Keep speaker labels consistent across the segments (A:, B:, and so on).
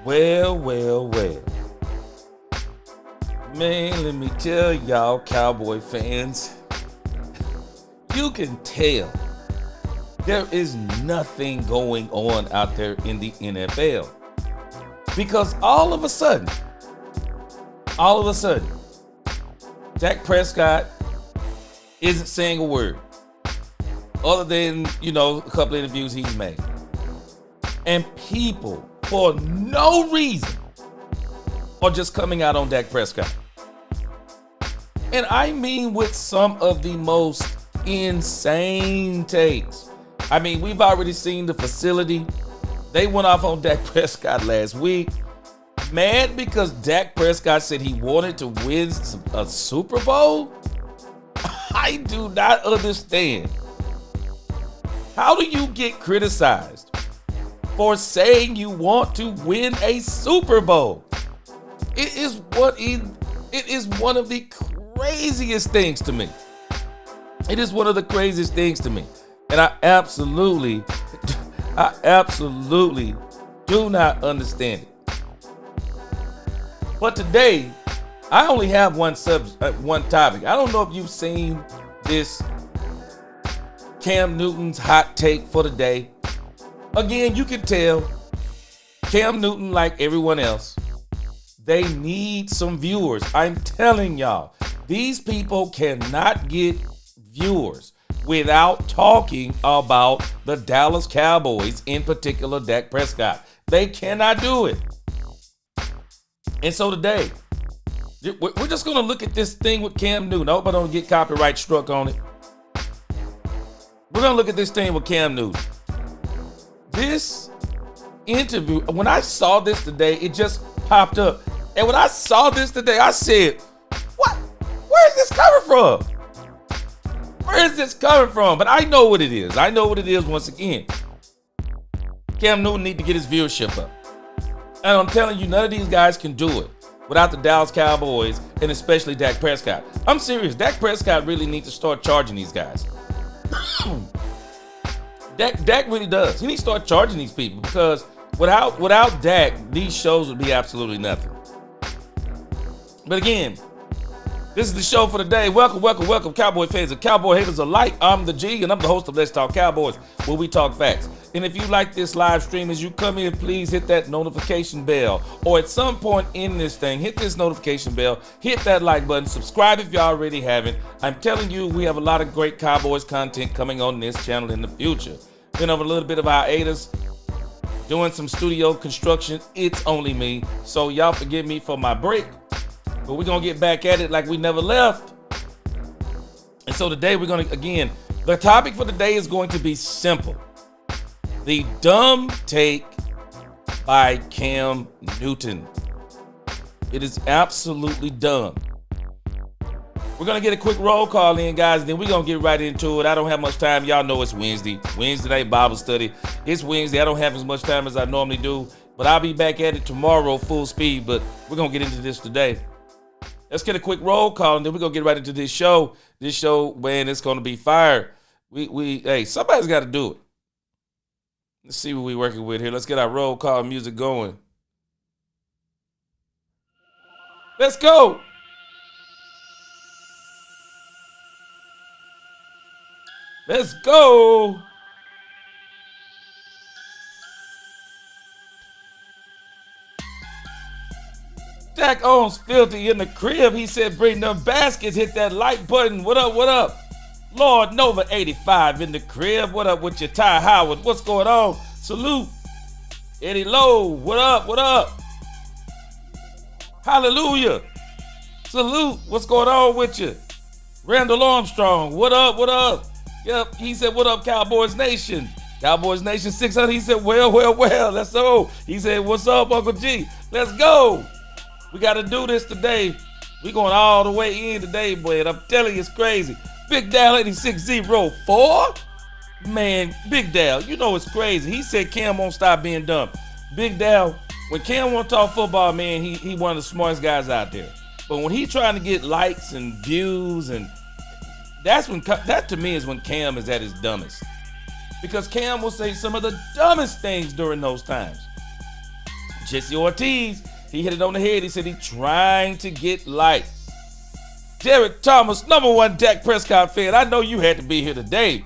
A: Well, well, well. Man, let me tell y'all, Cowboy fans, you can tell there is nothing going on out there in the NFL. Because all of a sudden, Dak Prescott isn't saying a word other than, a couple of interviews he's made. And people, for no reason, are just coming out on Dak Prescott. And I mean with some of the most insane takes. I mean, we've already seen the facility. They went off on Dak Prescott last week. Mad because Dak Prescott said he wanted to win a Super Bowl? I do not understand. How do you get criticized for saying you want to win a Super Bowl? It is one of the craziest things to me. It is one of the craziest things to me. And I absolutely do not understand it. But today, I only have one topic. I don't know if you've seen this Cam Newton's hot take for the day. Again, you can tell Cam Newton, like everyone else, they need some viewers. I'm telling y'all, these people cannot get viewers without talking about the Dallas Cowboys, in particular Dak Prescott. They cannot do it. And so today, we're just going to look at this thing with Cam Newton. I hope I don't get copyright struck on it. We're going to look at this thing with Cam Newton. This interview, when I saw this today, it just popped up. And when I saw this today, I said, what? Where is this coming from? Where is this coming from? But I know what it is. I know what it is once again. Cam Newton need to get his viewership up. And I'm telling you, none of these guys can do it without the Dallas Cowboys and especially Dak Prescott. I'm serious. Dak Prescott really needs to start charging these guys. Dak really does. He needs to start charging these people because without Dak, these shows would be absolutely nothing. But again, this is the show for the day. Welcome, Cowboy fans and Cowboy haters alike. I'm the G, and I'm the host of Let's Talk Cowboys, where we talk facts. And if you like this live stream, as you come in, please hit that notification bell. Or at some point in this thing, hit this notification bell, hit that like button, subscribe if you already haven't. I'm telling you, we have a lot of great Cowboys content coming on this channel in the future. Been over a little bit of hiatus, doing some studio construction. It's only me, so y'all forgive me for my break. But we're going to get back at it like we never left. And so today we're going to, again, the topic for today is going to be simple. The dumb take by Cam Newton. It is absolutely dumb. We're going to get a quick roll call in, guys, and then we're going to get right into it. I don't have much time. Y'all know it's Wednesday. Wednesday night Bible study. It's Wednesday. I don't have as much time as I normally do, but I'll be back at it tomorrow full speed, but we're going to get into this today. Let's get a quick roll call, and then we're going to get right into this show. This show, man, it's going to be fire. Hey, somebody's got to do it. Let's see what we're working with here. Let's get our roll call music going. Let's go. Let's go. Dak owns filthy in the crib. He said, bring them baskets, hit that like button. What up? Lord Nova 85 in the crib. What up with your Ty Howard? What's going on? Salute. Eddie Lowe, what up? Hallelujah. Salute. What's going on with you? Randall Armstrong, what up? Yep, he said, what up, Cowboys Nation? Cowboys Nation 600. He said, well, let's go. He said, what's up, Uncle G? Let's go. We got to do this today. We going all the way in today, boy. And I'm telling you, it's crazy. Big Dal 8604. Man, Big Dal, you know it's crazy. He said Cam won't stop being dumb. Big Dal, when Cam won't talk football, man, he one of the smartest guys out there. But when he trying to get likes and views, and that to me is when Cam is at his dumbest. Because Cam will say some of the dumbest things during those times. Jesse Ortiz, he hit it on the head. He said he's trying to get light. Derek Thomas, #1 Dak Prescott fan. I know you had to be here today.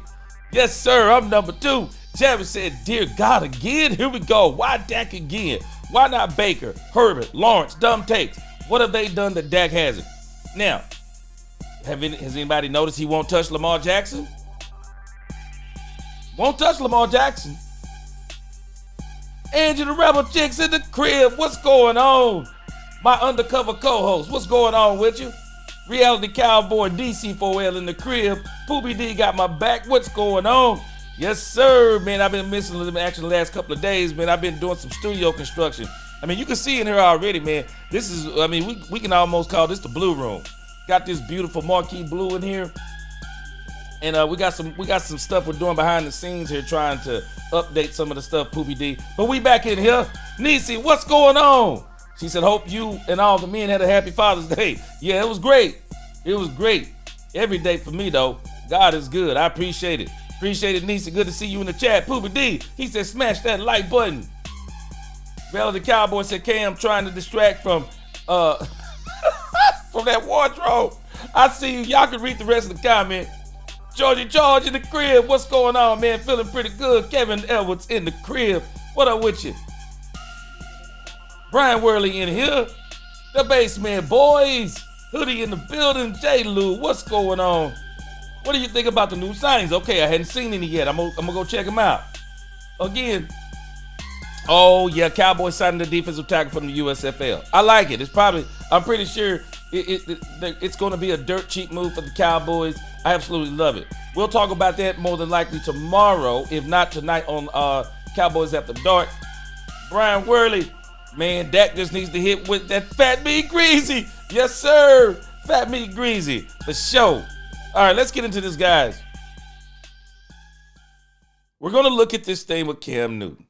A: Yes, sir, I'm #2. Jared said, dear God, again? Here we go. Why Dak again? Why not Baker, Herbert, Lawrence, dumb takes? What have they done that Dak hasn't? Now, has anybody noticed he won't touch Lamar Jackson? Won't touch Lamar Jackson. Angie the Rebel Chicks in the crib. What's going on? My undercover co-host, what's going on with you? Reality Cowboy DC4L in the crib. Poopy D got my back. What's going on? Yes, sir, man. I've been missing them action the last couple of days, man. I've been doing some studio construction. I mean, you can see in here already, man. This is, I mean, we can almost call this the blue room. Got this beautiful marquee blue in here. And we got some stuff we're doing behind the scenes here, trying to update some of the stuff, Poopy D. But we back in here. Nisi, what's going on? She said, hope you and all the men had a happy Father's Day. Yeah, it was great. It was great. Every day for me, though. God is good. I appreciate it. Appreciate it, Nisi. Good to see you in the chat. Poopy D, he said, smash that like button. Reality Cowboy said, Cam trying to distract from from that wardrobe. I see you. Y'all can read the rest of the comment. Georgie George in the crib. What's going on, man? Feeling pretty good. Kevin Edwards in the crib. What up with you? Brian Worley in here. The Basement Boys. Hoodie in the building. J. Lou, what's going on? What do you think about the new signings? Okay, I hadn't seen any yet. I'm gonna go check them out. Again. Oh yeah, Cowboys signing the defensive tackle from the USFL. I like it. It's probably, I'm pretty sure it's going to be a dirt cheap move for the Cowboys. I absolutely love it. We'll talk about that more than likely tomorrow, if not tonight on Cowboys After Dark. Brian Worley, man, Dak just needs to hit with that fat meat greasy. Yes, sir. Fat meat greasy. The show. All right, let's get into this, guys. We're going to look at this thing with Cam Newton.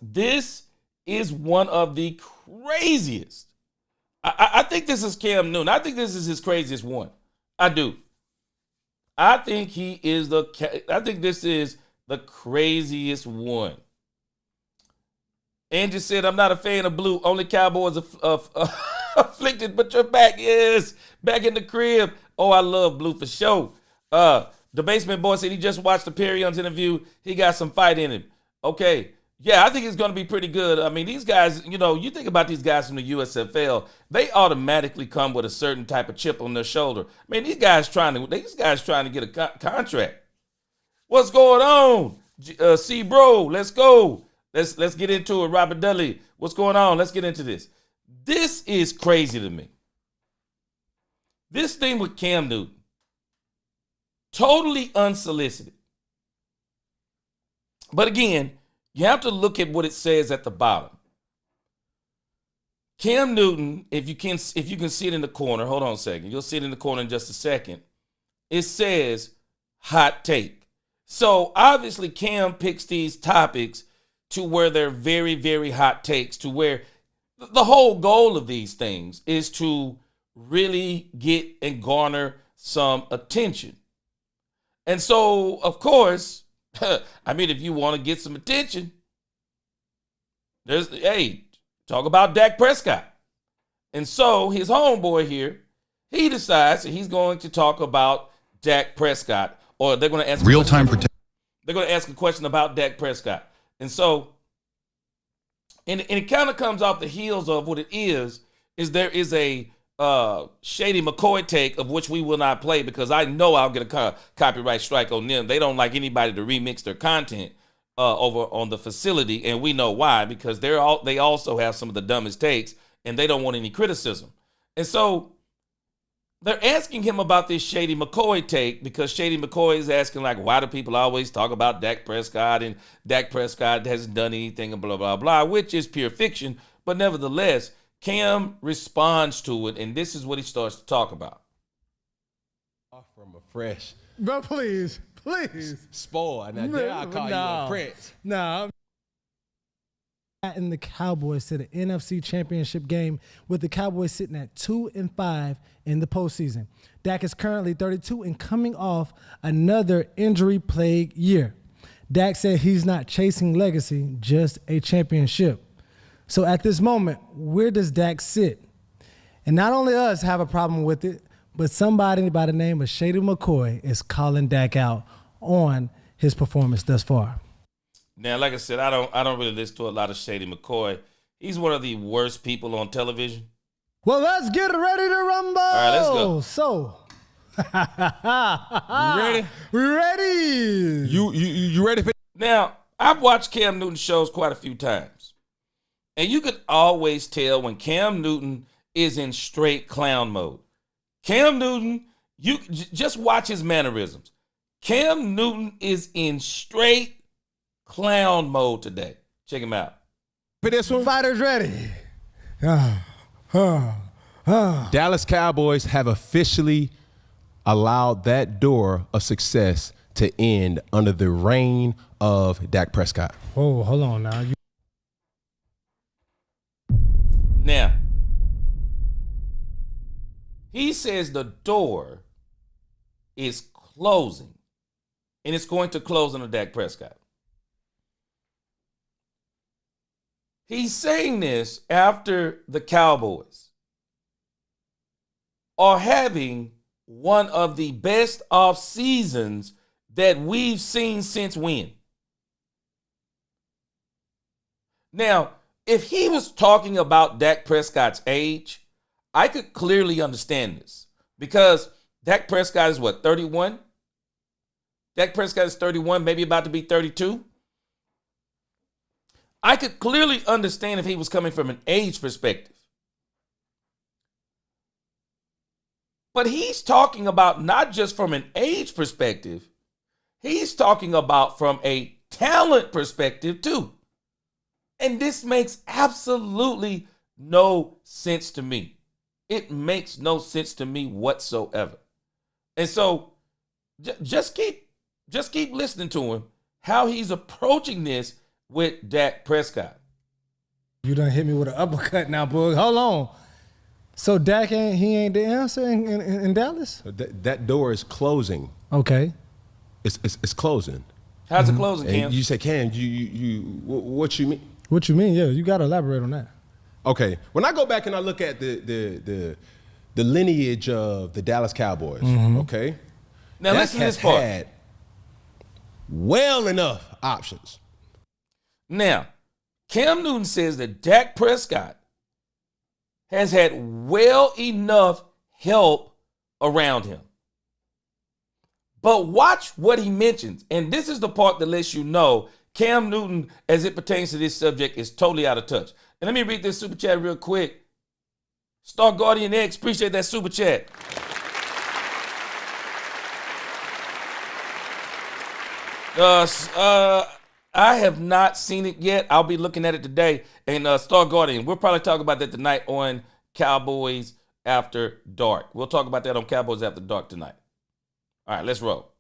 A: This is one of the craziest. I think this is Cam Newton. I think this is his craziest one. I do. I think this is the craziest one. Angie said, I'm not a fan of blue. Only Cowboys afflicted, but you're back. Yes, back in the crib. Oh, I love blue for sure. The Basement Boy said he just watched the Perion's interview. He got some fight in him. Okay. Yeah, I think it's going to be pretty good. I mean, these guys, you know, you think about these guys from the USFL, they automatically come with a certain type of chip on their shoulder. I mean, these guys trying to get a contract. What's going on? C bro, let's go. Let's get into it. Robert Dudley, what's going on? Let's get into this. This is crazy to me. This thing with Cam Newton, totally unsolicited. But again, you have to look at what it says at the bottom. Cam Newton, if you can see it in the corner, hold on a second. You'll see it in the corner in just a second. It says hot take. So obviously Cam picks these topics to where they're very, very hot takes, to where the whole goal of these things is to really get and garner some attention. And so, of course, I mean, if you want to get some attention, talk about Dak Prescott. And so his homeboy here, he decides that he's going to talk about Dak Prescott, or they're going to ask they're going to ask a question about Dak Prescott. And so, and it kind of comes off the heels of what it is there is a Shady McCoy take, of which we will not play because I know I'll get a copyright strike on them. They don't like anybody to remix their content over on the facility, and we know why, because they also have some of the dumbest takes, and they don't want any criticism. And so they're asking him about this Shady McCoy take, because Shady McCoy is asking, like, why do people always talk about Dak Prescott, and Dak Prescott hasn't done anything, and blah, blah, blah, which is pure fiction. But nevertheless, Cam responds to it, and this is what he starts to talk about.
B: From a fresh.
C: Bro, please.
B: Spoil. Now, dare I call you a prince?
C: No. And the Cowboys to the NFC Championship game, with the Cowboys sitting at 2-5 in the postseason. Dak is currently 32 and coming off another injury-plagued year. Dak said he's not chasing legacy, just a championship. So at this moment, where does Dak sit? And not only us have a problem with it, but somebody by the name of Shady McCoy is calling Dak out on his performance thus far.
A: Now, like I said, I don't really listen to a lot of Shady McCoy. He's one of the worst people on television.
C: Well, let's get ready to rumble.
A: All right, let's go.
C: So,
B: You ready?
C: we're ready.
B: You ready for?
A: Now, I've watched Cam Newton shows quite a few times. And you could always tell when Cam Newton is in straight clown mode. Cam Newton, you just watch his mannerisms. Cam Newton is in straight clown mode today. Check him out.
B: For this one?
C: Fighters ready.
B: Dallas Cowboys have officially allowed that door of success to end under the reign of Dak Prescott.
C: Oh, hold on now.
A: Now, he says the door is closing, and it's going to close under Dak Prescott. He's saying this after the Cowboys are having one of the best off seasons that we've seen since when? Now, if he was talking about Dak Prescott's age, I could clearly understand this because Dak Prescott is what, 31? Dak Prescott is 31, maybe about to be 32. I could clearly understand if he was coming from an age perspective. But he's talking about not just from an age perspective, he's talking about from a talent perspective too. And this makes absolutely no sense to me. It makes no sense to me whatsoever. And so just keep listening to him, how he's approaching this with Dak Prescott.
C: You done hit me with an uppercut now, boy. Hold on. So Dak ain't the answer in Dallas?
B: That door is closing.
C: Okay.
B: It's closing.
A: How's it closing, Cam?
B: And you say, Cam, what you mean?
C: What you mean? Yeah, you got to elaborate on that.
B: Okay. When I go back and I look at the lineage of the Dallas Cowboys, okay?
A: Now listen to this part.
B: Had well enough options.
A: Now, Cam Newton says that Dak Prescott has had well enough help around him. But watch what he mentions. And this is the part that lets you know Cam Newton, as it pertains to this subject, is totally out of touch. And let me read this super chat real quick. Star Guardian X, appreciate that super chat. I have not seen it yet. I'll be looking at it today. And Star Guardian, we'll probably talk about that tonight on Cowboys After Dark. We'll talk about that on Cowboys After Dark tonight. All right, let's roll.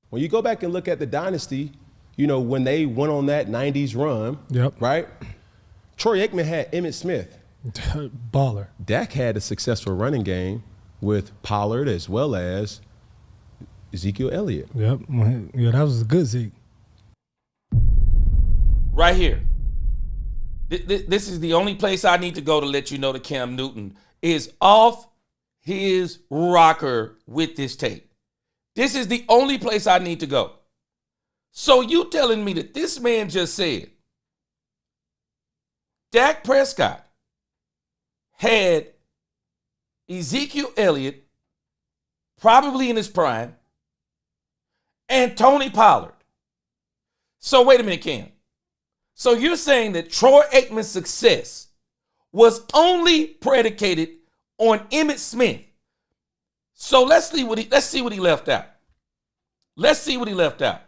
B: When you go back and look at the dynasty, you know, when they went on that 90s run, right? Troy Aikman had Emmitt Smith.
C: Baller.
B: Dak had a successful running game with Pollard as well as Ezekiel Elliott.
C: Yep. Yeah, that was a good Zeke.
A: Right here. This is the only place I need to go to let you know that Cam Newton is off his rocker with this tape. This is the only place I need to go. So you telling me that this man just said Dak Prescott had Ezekiel Elliott probably in his prime and Tony Pollard. So wait a minute, Cam. So you're saying that Troy Aikman's success was only predicated on Emmitt Smith. So let's see what he left out. Let's see what he left out.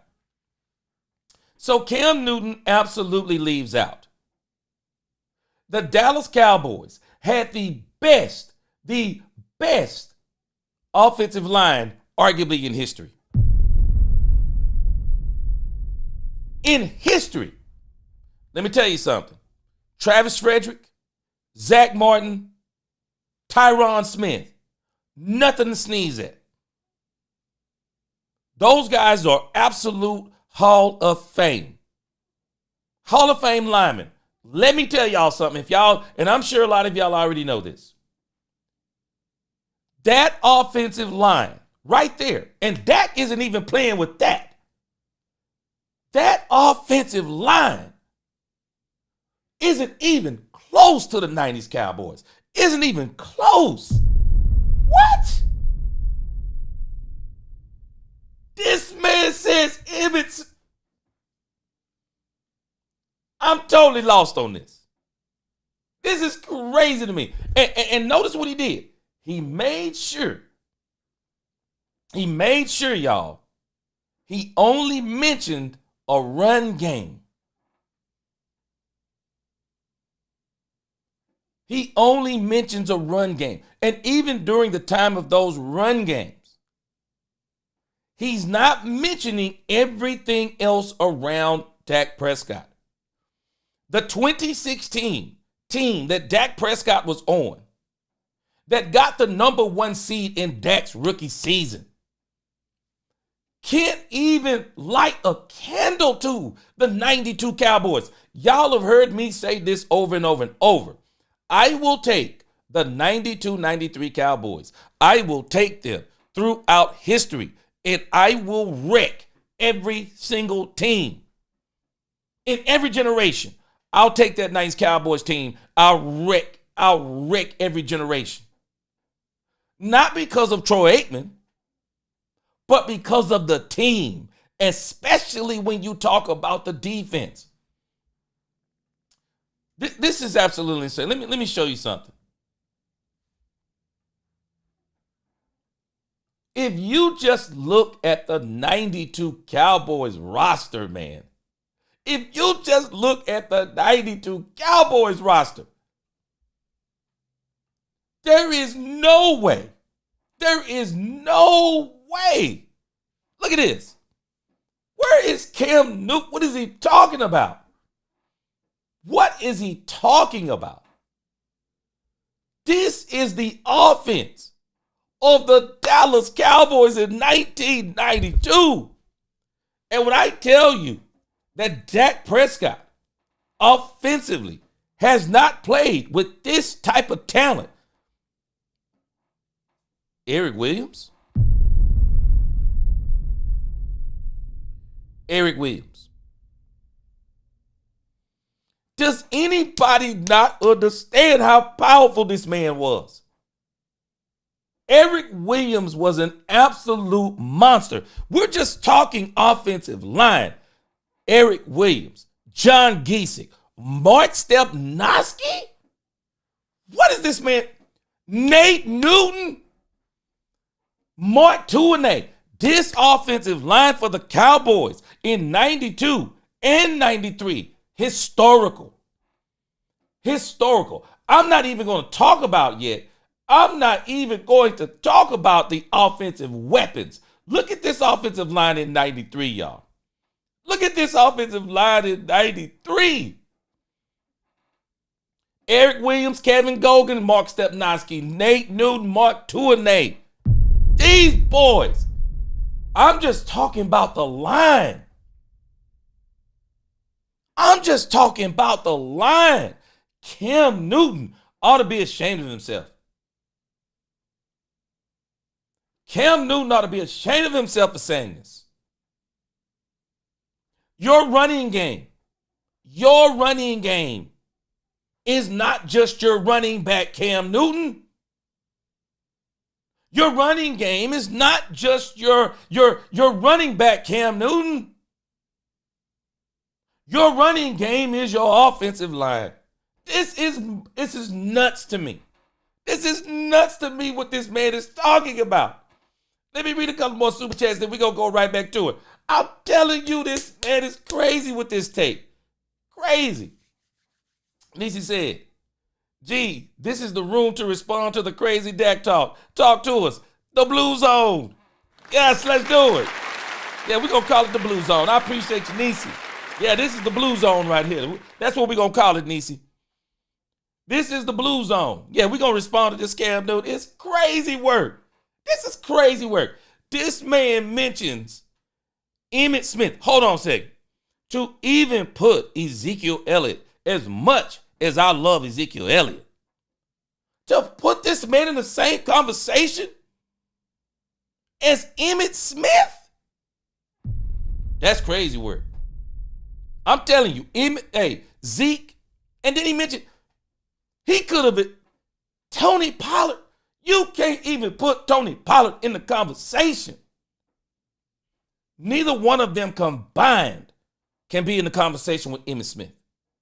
A: So Cam Newton absolutely leaves out. The Dallas Cowboys had the best offensive line arguably in history. In history. Let me tell you something. Travis Frederick, Zach Martin, Tyron Smith, Nothing to sneeze at. Those guys are absolute Hall of Fame. Hall of Fame linemen. Let me tell y'all something. If y'all, and I'm sure a lot of y'all already know this. That offensive line right there, and Dak isn't even playing with that. That offensive line isn't even close to the 90s Cowboys. Isn't even close. What? This man says Emmitt's. I'm totally lost on this. This is crazy to me. And notice what he did. He made sure, y'all, he only mentioned a run game. He only mentions a run game. And even during the time of those run games, he's not mentioning everything else around Dak Prescott. The 2016 team that Dak Prescott was on, that got the number 1 seed in Dak's rookie season, can't even light a candle to the 92 Cowboys. Y'all have heard me say this over and over and over. I will take the 92-93 Cowboys. I will take them throughout history, and I will wreck every single team in every generation. I'll take that 90s Cowboys team. I'll wreck every generation. Not because of Troy Aikman, but because of the team, especially when you talk about the defense. This is absolutely insane. Let me show you something. If you just look at the 92 Cowboys roster, man, if you just look at the 92 Cowboys roster, there is no way. There is no way. Look at this. Where is Cam Newton? What is he talking about? What is he talking about? This is the offense of the Dallas Cowboys in 1992. And when I tell you that Dak Prescott offensively has not played with this type of talent, Eric Williams. Does anybody not understand how powerful this man was? Eric Williams was an absolute monster. We're just talking offensive line. Eric Williams, John Giesick, Mark Stepnoski? What is this man? Nate Newton? Mark Tuinei. This offensive line for the Cowboys in 92 and 93, historical. I'm not even going to talk about yet. I'm not even going to talk about the offensive weapons. Look at this offensive line in 93, y'all. Look at this offensive line in 93. Eric Williams, Kevin Gogan, Mark Stepnoski, Nate Newton, Mark Tuinei. These boys. I'm just talking about the line. Cam Newton ought to be ashamed of himself. Cam Newton ought to be ashamed of himself for saying this. Your running game is not just your running back, Cam Newton. Your running game is not just your running back, Cam Newton. Your running game is your offensive line. This is nuts to me. This is nuts to me what this man is talking about. Let me read a couple more super chats, then we're going to go right back to it. I'm telling you, this man is crazy with this tape. Crazy. Nisi said, gee, this is the room to respond to the crazy Dak talk. Talk to us. The Blue Zone. Yes, let's do it. Yeah, we're going to call it the Blue Zone. I appreciate you, Nisi. Yeah, this is the Blue Zone right here. That's what we're going to call it, Nisi. This is the Blue Zone. Yeah, we're going to respond to this Cam Newton. It's crazy work. This is crazy work. This man mentions Emmitt Smith. Hold on a second. To even put Ezekiel Elliott, as much as I love Ezekiel Elliott, to put this man in the same conversation as Emmitt Smith, that's crazy work. I'm telling you, Zeke, and then he mentioned he could have been Tony Pollard. You can't even put Tony Pollard in the conversation. Neither one of them combined can be in the conversation with Emmitt Smith.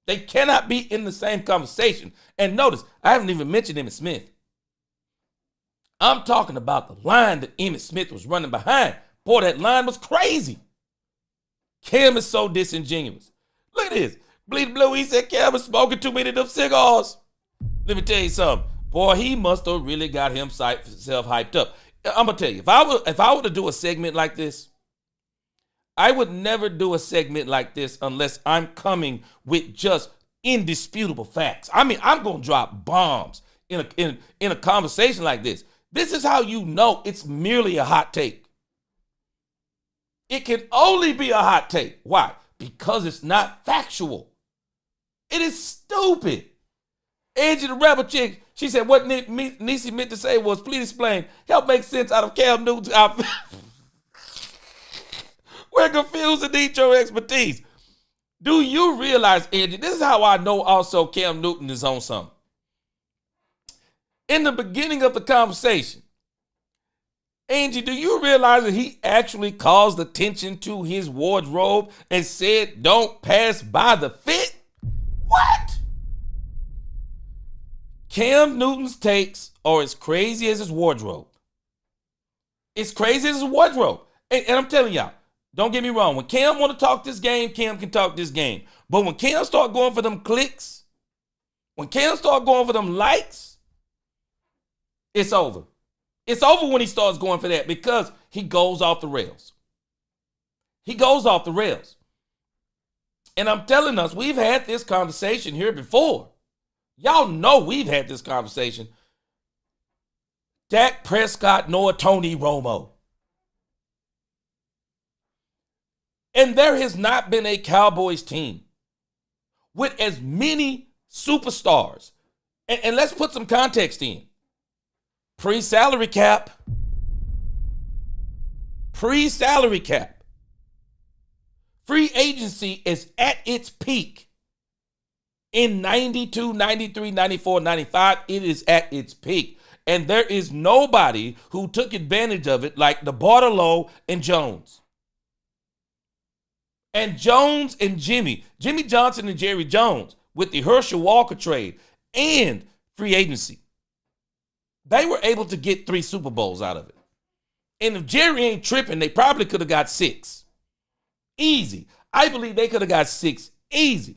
A: They cannot be in the same conversation. And notice, I haven't even mentioned Emmitt Smith. I'm talking about the line that Emmitt Smith was running behind. Boy, that line was crazy. Cam is so disingenuous. Look at this. Bleed Blue, he said Cam was smoking too many of them cigars. Let me tell you something. Boy, he must have really got himself hyped up. I'm going to tell you, if I were to do a segment like this, I would never do a segment like this unless I'm coming with just indisputable facts. I mean, I'm going to drop bombs in a conversation like this. This is how you know it's merely a hot take. It can only be a hot take. Why? Because it's not factual. It is stupid. Angie the Rebel Chick, she said what Niecy meant to say was, please explain, help make sense out of Cam Newton's outfit. We're confused and need your expertise. Do you realize, Angie, this is how I know also Cam Newton is on something. In the beginning of the conversation, Angie, do you realize that he actually caused attention to his wardrobe and said, don't pass by the fit? What? Cam Newton's takes are as crazy as his wardrobe. It's crazy as his wardrobe. And I'm telling y'all, don't get me wrong. When Cam want to talk this game, Cam can talk this game. But when Cam start going for them clicks, when Cam start going for them likes, it's over. It's over when he starts going for that because he goes off the rails. He goes off the rails. And I'm telling us, we've had this conversation here before. Y'all know we've had this conversation. Dak Prescott nor Tony Romo. And there has not been a Cowboys team with as many superstars. And let's put some context in. Pre-salary cap. Pre-salary cap. Free agency is at its peak. In 92, 93, 94, 95, it is at its peak. And there is nobody who took advantage of it like the Bartolo and Jones. And Jones and Jimmy Johnson and Jerry Jones with the Herschel Walker trade and free agency. They were able to get 3 Super Bowls out of it. And if Jerry ain't tripping, they probably could have got 6. Easy. I believe they could have got 6 easy.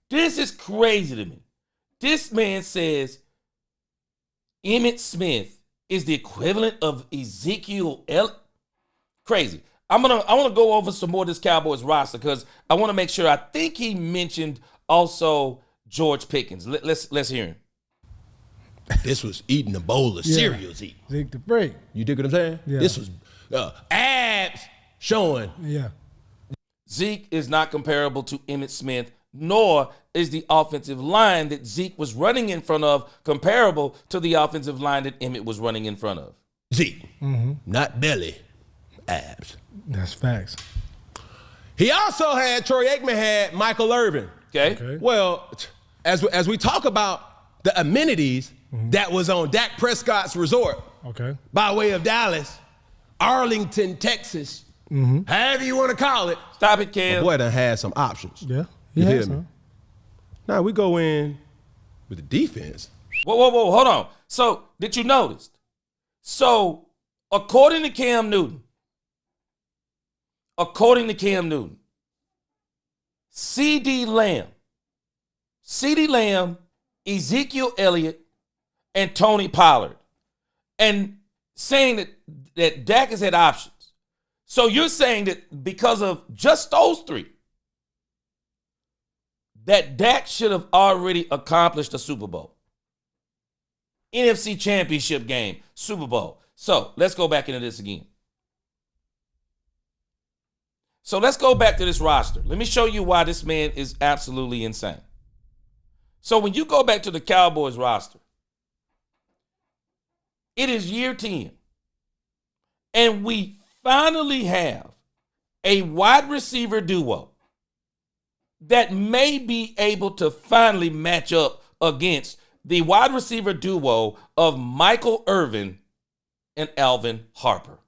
A: This is crazy to me. This man says Emmitt Smith is the equivalent of Ezekiel Elliott. Crazy. I want to go over some more of this Cowboys roster because I want to make sure. I think he mentioned also George Pickens. Let's hear him.
B: This was eating a bowl of cereal.
C: Zeke the break.
B: You dig what I'm saying?
C: Yeah.
B: This was abs showing.
C: Yeah.
A: Zeke is not comparable to Emmitt Smith, nor is the offensive line that Zeke was running in front of comparable to the offensive line that Emmitt was running in front of.
B: Zeke, not belly, abs.
C: That's facts.
B: He also had, Troy Aikman had Michael Irvin.
A: Okay.
B: Well, as we talk about the amenities that was on Dak Prescott's resort by way of Dallas, Arlington, Texas, however you want to call it.
A: Stop it, Cam.
B: My boy done had some options.
C: Yeah.
B: You hear me? Now we go in with the defense.
A: Whoa, hold on. So, did you notice? So, according to Cam Newton, CeeDee Lamb, Ezekiel Elliott, and Tony Pollard, and saying that Dak has had options. So you're saying that because of just those 3, that Dak should have already accomplished a Super Bowl. NFC Championship game, Super Bowl. So let's go back into this again. So let's go back to this roster. Let me show you why this man is absolutely insane. So when you go back to the Cowboys roster, it is year 10. And we finally have a wide receiver duo that may be able to finally match up against the wide receiver duo of Michael Irvin and Alvin Harper.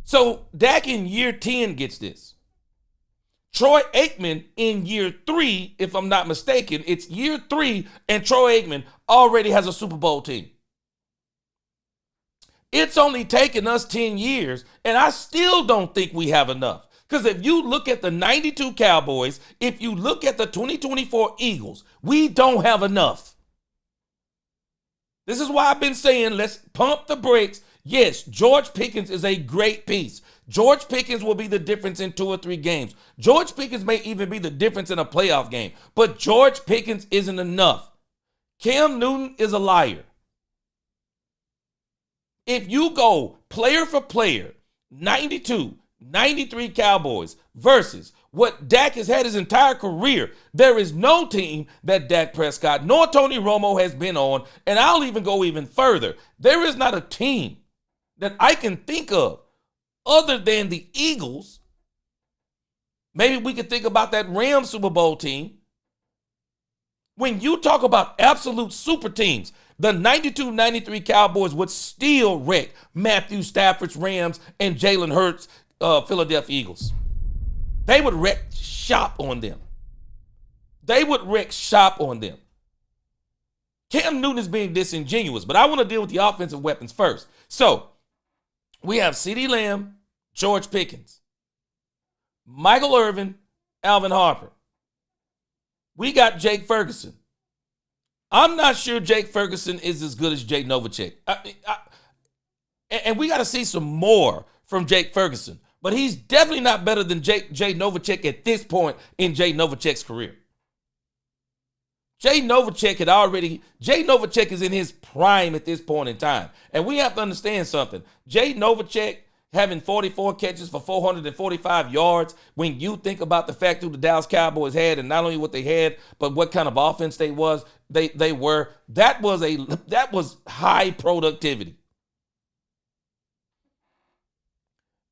A: So Dak in year 10 gets this. Troy Aikman in year 3, if I'm not mistaken, it's year 3 and Troy Aikman already has a Super Bowl team. It's only taken us 10 years, and I still don't think we have enough. Because if you look at the 92 Cowboys, if you look at the 2024 Eagles, we don't have enough. This is why I've been saying let's pump the brakes. Yes, George Pickens is a great piece. George Pickens will be the difference in 2 or 3 games. George Pickens may even be the difference in a playoff game. But George Pickens isn't enough. Cam Newton is a liar. If you go player for player, 92, 93 Cowboys versus what Dak has had his entire career, there is no team that Dak Prescott nor Tony Romo has been on, and I'll even go even further. There is not a team that I can think of other than the Eagles. Maybe we could think about that Rams Super Bowl team. When you talk about absolute super teams, the 92-93 Cowboys would still wreck Matthew Stafford's Rams and Jalen Hurts' Philadelphia Eagles. They would wreck shop on them. They would wreck shop on them. Cam Newton is being disingenuous, but I want to deal with the offensive weapons first. So we have CeeDee Lamb, George Pickens, Michael Irvin, Alvin Harper. We got Jake Ferguson. I'm not sure Jake Ferguson is as good as Jay Novacek. And we got to see some more from Jake Ferguson. But he's definitely not better than Jay Novacek at this point in Jay Novacek's career. Jay Novacek is in his prime at this point in time. And we have to understand something. Jay Novacek having 44 catches for 445 yards, when you think about the fact who the Dallas Cowboys had, and not only what they had, but what kind of offense they were, that was high productivity.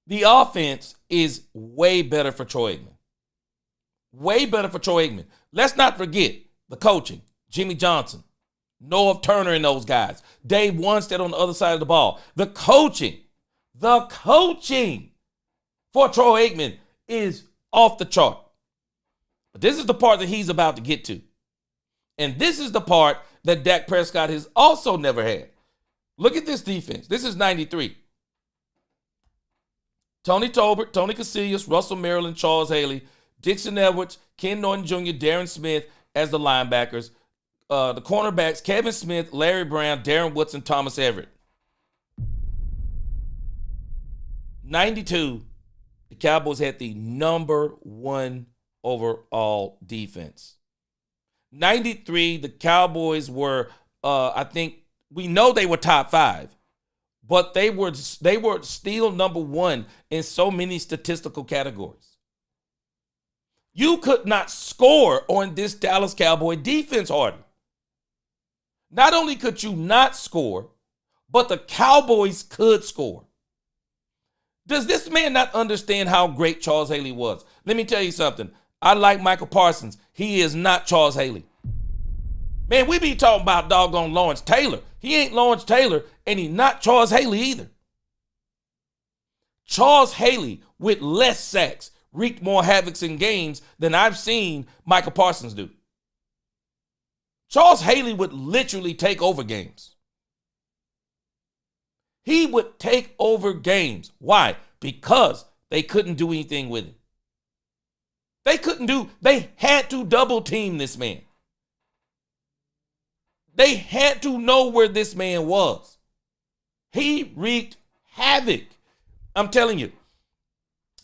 A: The offense is way better for Troy Aikman. Way better for Troy Aikman. Let's not forget the coaching. Jimmy Johnson, Noah Turner and those guys. Dave Wanstead on the other side of the ball. The coaching for Troy Aikman is off the chart. But this is the part that he's about to get to. And this is the part that Dak Prescott has also never had. Look at this defense. This is 93. Tony Tolbert, Tony Casillas, Russell Maryland, Charles Haley, Dixon Edwards, Ken Norton Jr., Darren Smith as the linebackers. The cornerbacks, Kevin Smith, Larry Brown, Darren Woodson, Thomas Everett. 92, the Cowboys had the number 1 overall defense. 93, the Cowboys were, I think, we know they were top 5. But they were still number 1 in so many statistical categories. You could not score on this Dallas Cowboy defense, Harden. Not only could you not score, but the Cowboys could score. Does this man not understand how great Charles Haley was? Let me tell you something. I like Michael Parsons. He is not Charles Haley. Man, we be talking about doggone Lawrence Taylor. He ain't Lawrence Taylor, and he not Charles Haley either. Charles Haley, with less sacks, wreaked more havoc in games than I've seen Michael Parsons do. Charles Haley would literally take over games. He would take over games. Why? Because they couldn't do anything with him. They had to double team this man. They had to know where this man was. He wreaked havoc. I'm telling you,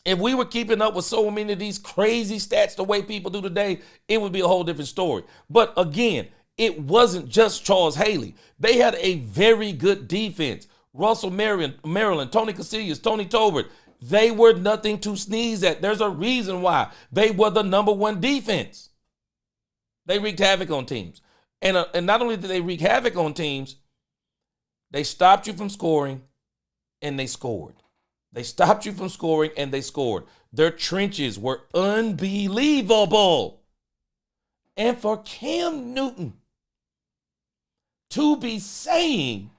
A: if we were keeping up with so many of these crazy stats the way people do today, it would be a whole different story. But again, it wasn't just Charles Haley. They had a very good defense. Russell Maryland, Tony Casillas, Tony Tolbert, they were nothing to sneeze at. There's a reason why. They were the number one defense. They wreaked havoc on teams. And not only did they wreak havoc on teams, they stopped you from scoring and they scored. They stopped you from scoring and they scored. Their trenches were unbelievable. And for Cam Newton to be saying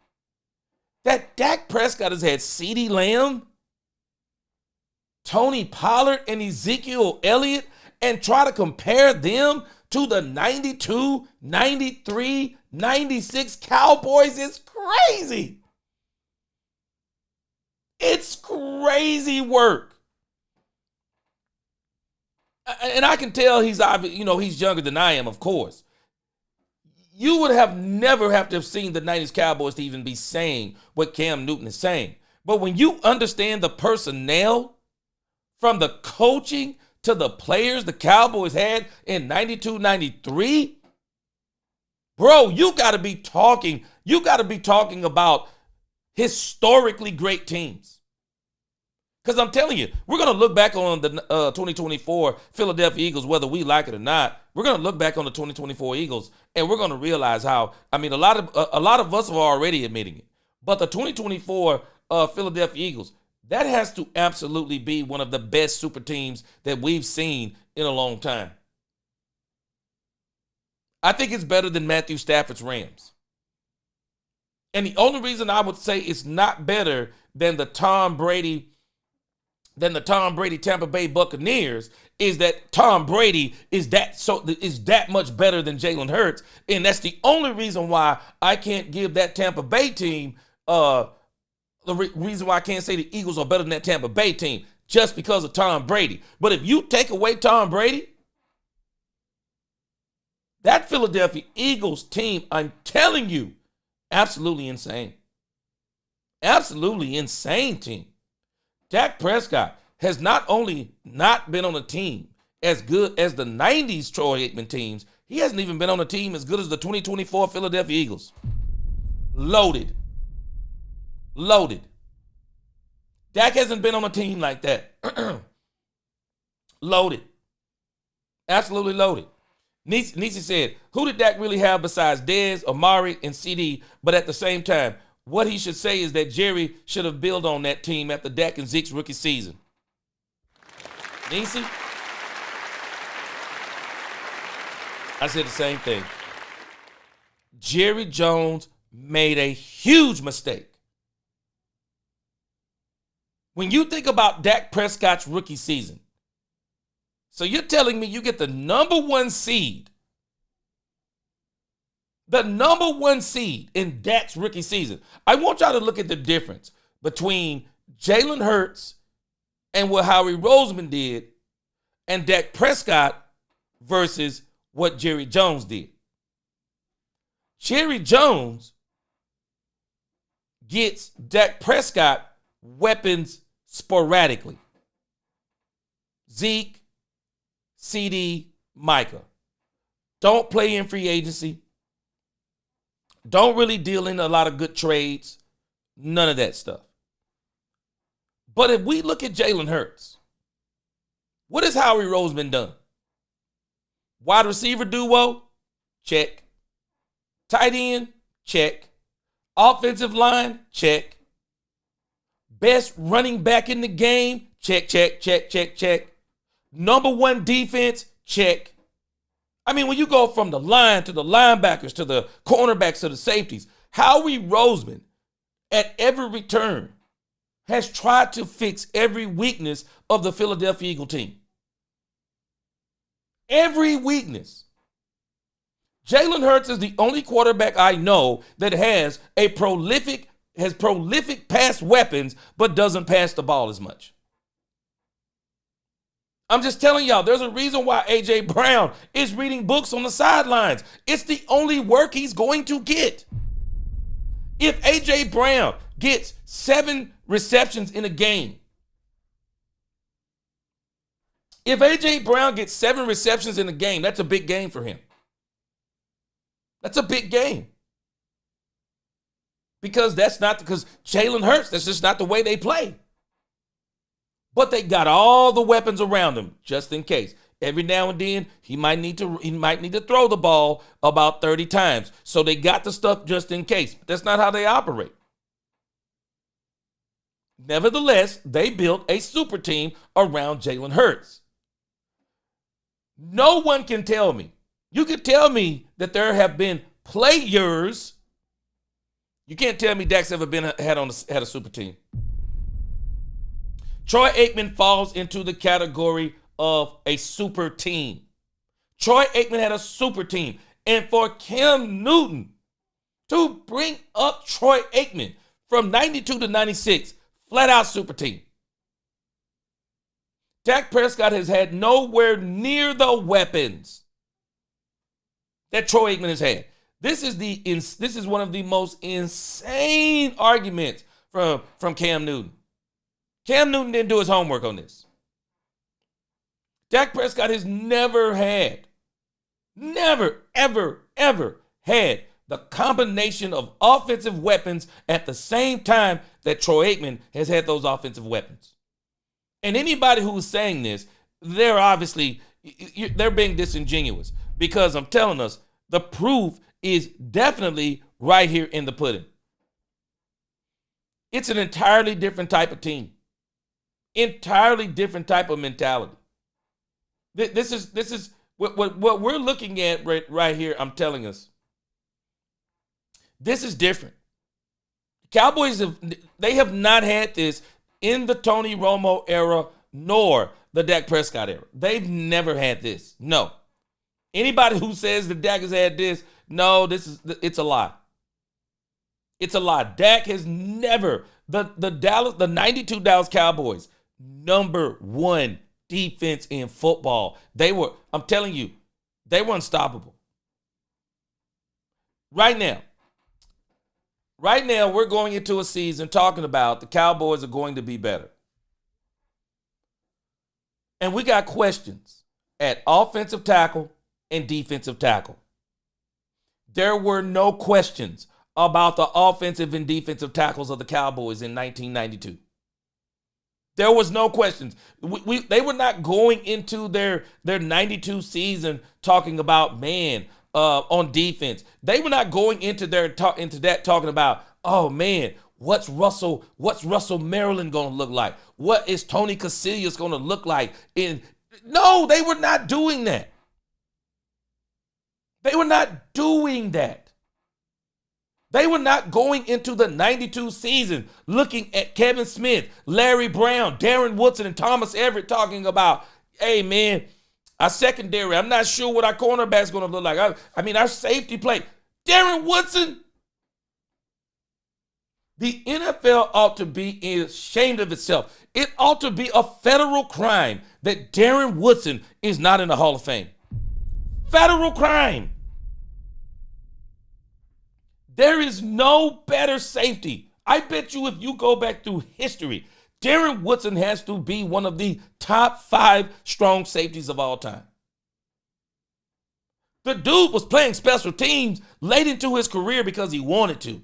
A: that Dak Prescott has had CeeDee Lamb, Tony Pollard, and Ezekiel Elliott and try to compare them to the 92, 93, 96 Cowboys is crazy. It's crazy work. And I can tell he's younger than I am, of course. You would have never have to have seen the 90s Cowboys to even be saying what Cam Newton is saying. But when you understand the personnel, from the coaching to the players the Cowboys had in 92, 93, bro, you got to be talking about historically great teams. Because I'm telling you, we're going to look back on the 2024 Philadelphia Eagles, whether we like it or not. We're going to look back on the 2024 Eagles, and we're going to realize how, a lot of us are already admitting it. But the 2024 Philadelphia Eagles, that has to absolutely be one of the best super teams that we've seen in a long time. I think it's better than Matthew Stafford's Rams. And the only reason I would say it's not better than the Tom Brady Tampa Bay Buccaneers is that Tom Brady is that much better than Jalen Hurts. And that's the only reason why I can't give that Tampa Bay team reason why I can't say the Eagles are better than that Tampa Bay team, just because of Tom Brady. But if you take away Tom Brady, that Philadelphia Eagles team, I'm telling you, absolutely insane. Absolutely insane team. Dak Prescott has not only not been on a team as good as the 90s Troy Aikman teams, he hasn't even been on a team as good as the 2024 Philadelphia Eagles. Loaded. Dak hasn't been on a team like that. Loaded. Absolutely loaded. Nisi said, who did Dak really have besides Dez, Amari, and CD? But at the same time, what he should say is that Jerry should have built on that team after Dak and Zeke's rookie season. Nisi? I said the same thing. Jerry Jones made a huge mistake. When you think about Dak Prescott's rookie season, so you're telling me you get the number one seed in Dak's rookie season. I want y'all to look at the difference between Jalen Hurts and what Howie Roseman did and Dak Prescott versus what Jerry Jones did. Jerry Jones gets Dak Prescott weapons sporadically. Zeke, CD, Micah. Don't play in free agency. Don't really deal in a lot of good trades. None of that stuff. But if we look at Jalen Hurts, what has Howie Roseman done? Wide receiver duo? Check. Tight end? Check. Offensive line? Check. Best running back in the game? Check, check, check, check, check. Number one defense? Check. I mean, when you go from the line to the linebackers to the cornerbacks to the safeties, Howie Roseman at every return has tried to fix every weakness of the Philadelphia Eagle team. Every weakness. Jalen Hurts is the only quarterback I know that has prolific pass weapons, but doesn't pass the ball as much. I'm just telling y'all, there's a reason why A.J. Brown is reading books on the sidelines. It's the only work he's going to get. If A.J. Brown gets 7 receptions in a game, that's a big game for him. That's a big game. Because Jalen Hurts, that's just not the way they play. But they got all the weapons around him just in case. Every now and then, he might need to throw the ball about 30 times. So they got the stuff just in case. But that's not how they operate. Nevertheless, they built a super team around Jalen Hurts. No one can tell me. You can tell me that there have been players. You can't tell me Dak's ever had a super team. Troy Aikman falls into the category of a super team. Troy Aikman had a super team. And for Cam Newton to bring up Troy Aikman from 92 to 96, flat out super team. Dak Prescott has had nowhere near the weapons that Troy Aikman has had. This is one of the most insane arguments from Cam Newton. Cam Newton didn't do his homework on this. Dak Prescott has never, ever, ever had the combination of offensive weapons at the same time that Troy Aikman has had those offensive weapons. And anybody who's saying this, they're being disingenuous, because I'm telling us the proof is definitely right here in the pudding. It's an entirely different type of team. Entirely different type of mentality. This is what we're looking at right here. I'm telling us, this is different. Cowboys have not had this in the Tony Romo era nor the Dak Prescott era. They've never had this. No. Anybody who says that Dak has had this, no, it's a lie. It's a lie. Dak has never, the 92 Dallas Cowboys, number one defense in football. I'm telling you, they were unstoppable. Right now, we're going into a season talking about the Cowboys are going to be better. And we got questions at offensive tackle and defensive tackle. There were no questions about the offensive and defensive tackles of the Cowboys in 1992. There was no questions. They were not going into their 92 season talking about on defense. They were not going into that talking about, oh man, what's Russell Maryland going to look like? What is Tony Casillas going to look like? No, they were not doing that. They were not doing that. They were not going into the 92 season looking at Kevin Smith, Larry Brown, Darren Woodson, and Thomas Everett talking about, hey man, our secondary, I'm not sure what our cornerback's going to look like. Our safety play. Darren Woodson. The NFL ought to be ashamed of itself. It ought to be a federal crime that Darren Woodson is not in the Hall of Fame. Federal crime. There is no better safety. I bet you if you go back through history, Darren Woodson has to be one of the top 5 strong safeties of all time. The dude was playing special teams late into his career because he wanted to.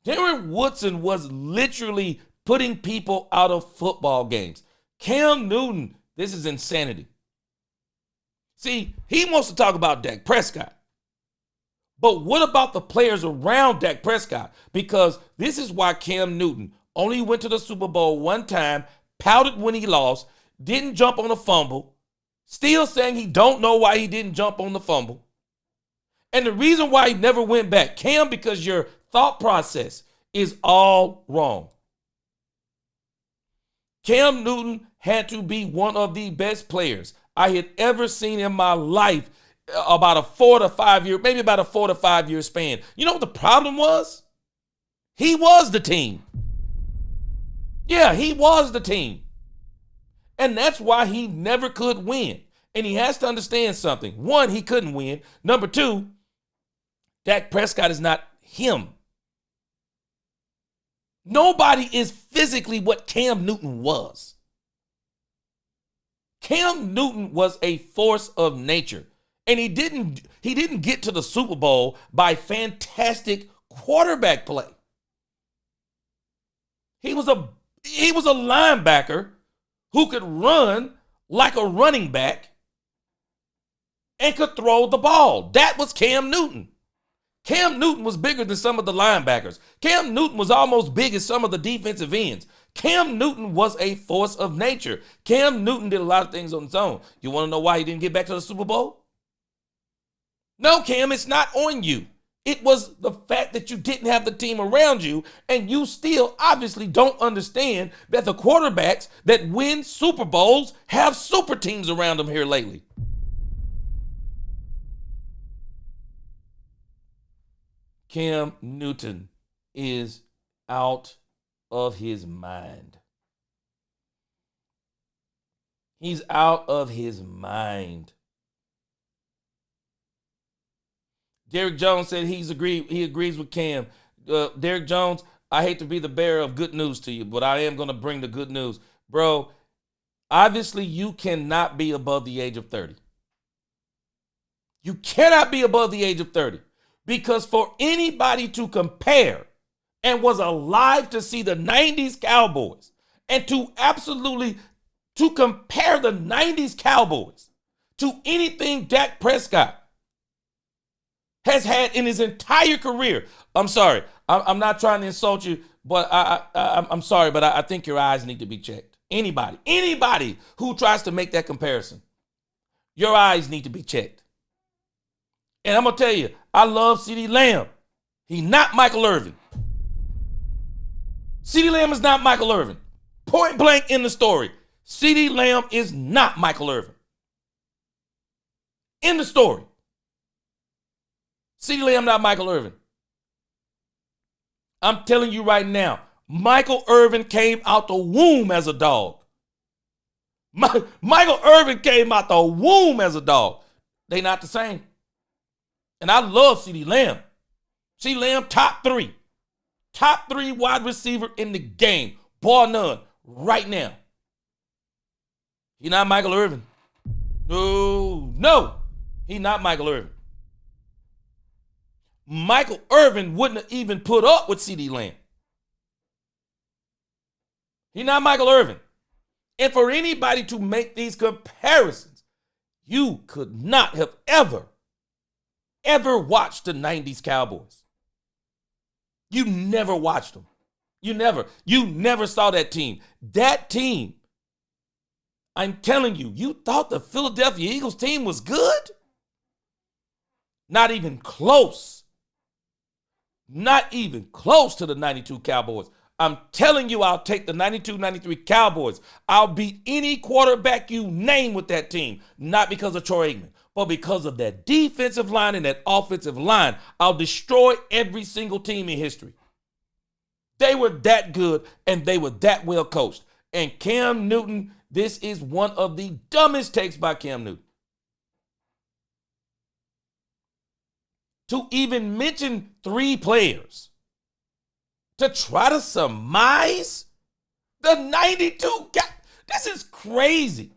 A: Darren Woodson was literally putting people out of football games. Cam Newton, this is insanity. See, he wants to talk about Dak Prescott. But what about the players around Dak Prescott? Because this is why Cam Newton only went to the Super Bowl one time, pouted when he lost, didn't jump on a fumble, still saying he don't know why he didn't jump on the fumble. And the reason why he never went back, Cam, because your thought process is all wrong. Cam Newton had to be one of the best players I had ever seen in my life. About a 4 to 5 year span. You know what the problem was? He was the team. Yeah, he was the team. And that's why he never could win. And he has to understand something. One, he couldn't win. Number two, Dak Prescott is not him. Nobody is physically what Cam Newton was. Cam Newton was a force of nature. And he didn't get to the Super Bowl by fantastic quarterback play. He was a linebacker who could run like a running back and could throw the ball. That was Cam Newton. Cam Newton was bigger than some of the linebackers. Cam Newton was almost big as some of the defensive ends. Cam Newton was a force of nature. Cam Newton did a lot of things on his own. You want to know why he didn't get back to the Super Bowl? No, Cam, it's not on you. It was the fact that you didn't have the team around you, and you still obviously don't understand that the quarterbacks that win Super Bowls have super teams around them here lately. Cam Newton is out of his mind. He's out of his mind. Derrick Jones said he agrees with Cam. Derrick Jones, I hate to be the bearer of good news to you, but I am going to bring the good news. Bro, obviously you cannot be above the age of 30. You cannot be above the age of 30. Because for anybody to compare and was alive to see the 90s Cowboys and to compare the 90s Cowboys to anything Dak Prescott has had in his entire career. I'm sorry. I'm not trying to insult you, but I'm sorry, but I think your eyes need to be checked. Anybody who tries to make that comparison, your eyes need to be checked. And I'm going to tell you, I love CeeDee Lamb. He's not Michael Irvin. CeeDee Lamb is not Michael Irvin. Point blank in the story. CeeDee Lamb is not Michael Irvin. In the story. CeeDee Lamb not Michael Irvin. I'm telling you right now, Michael Irvin came out the womb as a dog. Michael Irvin came out the womb as a dog. They not the same. And I love CeeDee Lamb. CeeDee Lamb, top three. Top three wide receiver in the game. Bar none. Right now. He's not Michael Irvin. No. He's not Michael Irvin. Michael Irvin wouldn't have even put up with CeeDee Lamb. He's not Michael Irvin. And for anybody to make these comparisons, you could not have ever watched the 90s Cowboys. You never watched them. You never saw that team. That team, I'm telling you, you thought the Philadelphia Eagles team was good? Not even close. Not even close to the 92 Cowboys. I'm telling you, I'll take the 92-93 Cowboys. I'll beat any quarterback you name with that team. Not because of Troy Aikman, but because of that defensive line and that offensive line. I'll destroy every single team in history. They were that good and they were that well coached. And Cam Newton, this is one of the dumbest takes by Cam Newton. To even mention three players to try to surmise the 92 guy. This is crazy.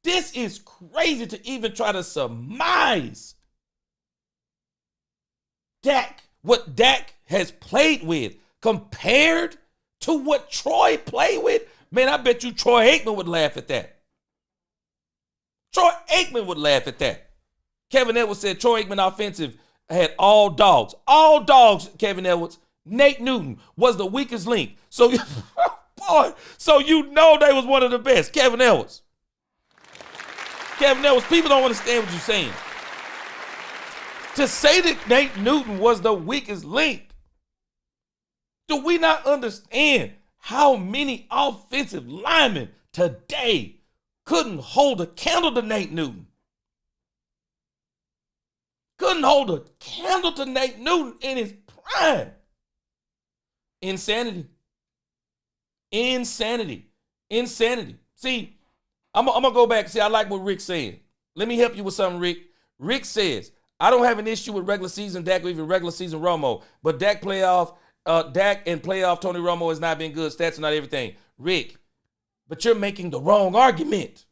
A: This is crazy to even try to surmise Dak, what Dak has played with compared to what Troy played with. Man, I bet you Troy Aikman would laugh at that. Troy Aikman would laugh at that. Kevin Edwards said Troy Aikman offensive had all dogs. All dogs, Kevin Edwards. Nate Newton was the weakest link. So, boy, so you know they was one of the best. Kevin Edwards. Kevin Edwards, people don't understand what you're saying. To say that Nate Newton was the weakest link, do we not understand how many offensive linemen today couldn't hold a candle to Nate Newton? Couldn't hold a candle to Nate Newton in his prime. Insanity. See, I'm going to go back. See, I like what Rick's saying. Let me help you with something, Rick. Rick says, I don't have an issue with regular season Dak or even regular season Romo, but Dak and playoff Tony Romo has not been good. Stats are not everything. Rick, but you're making the wrong argument.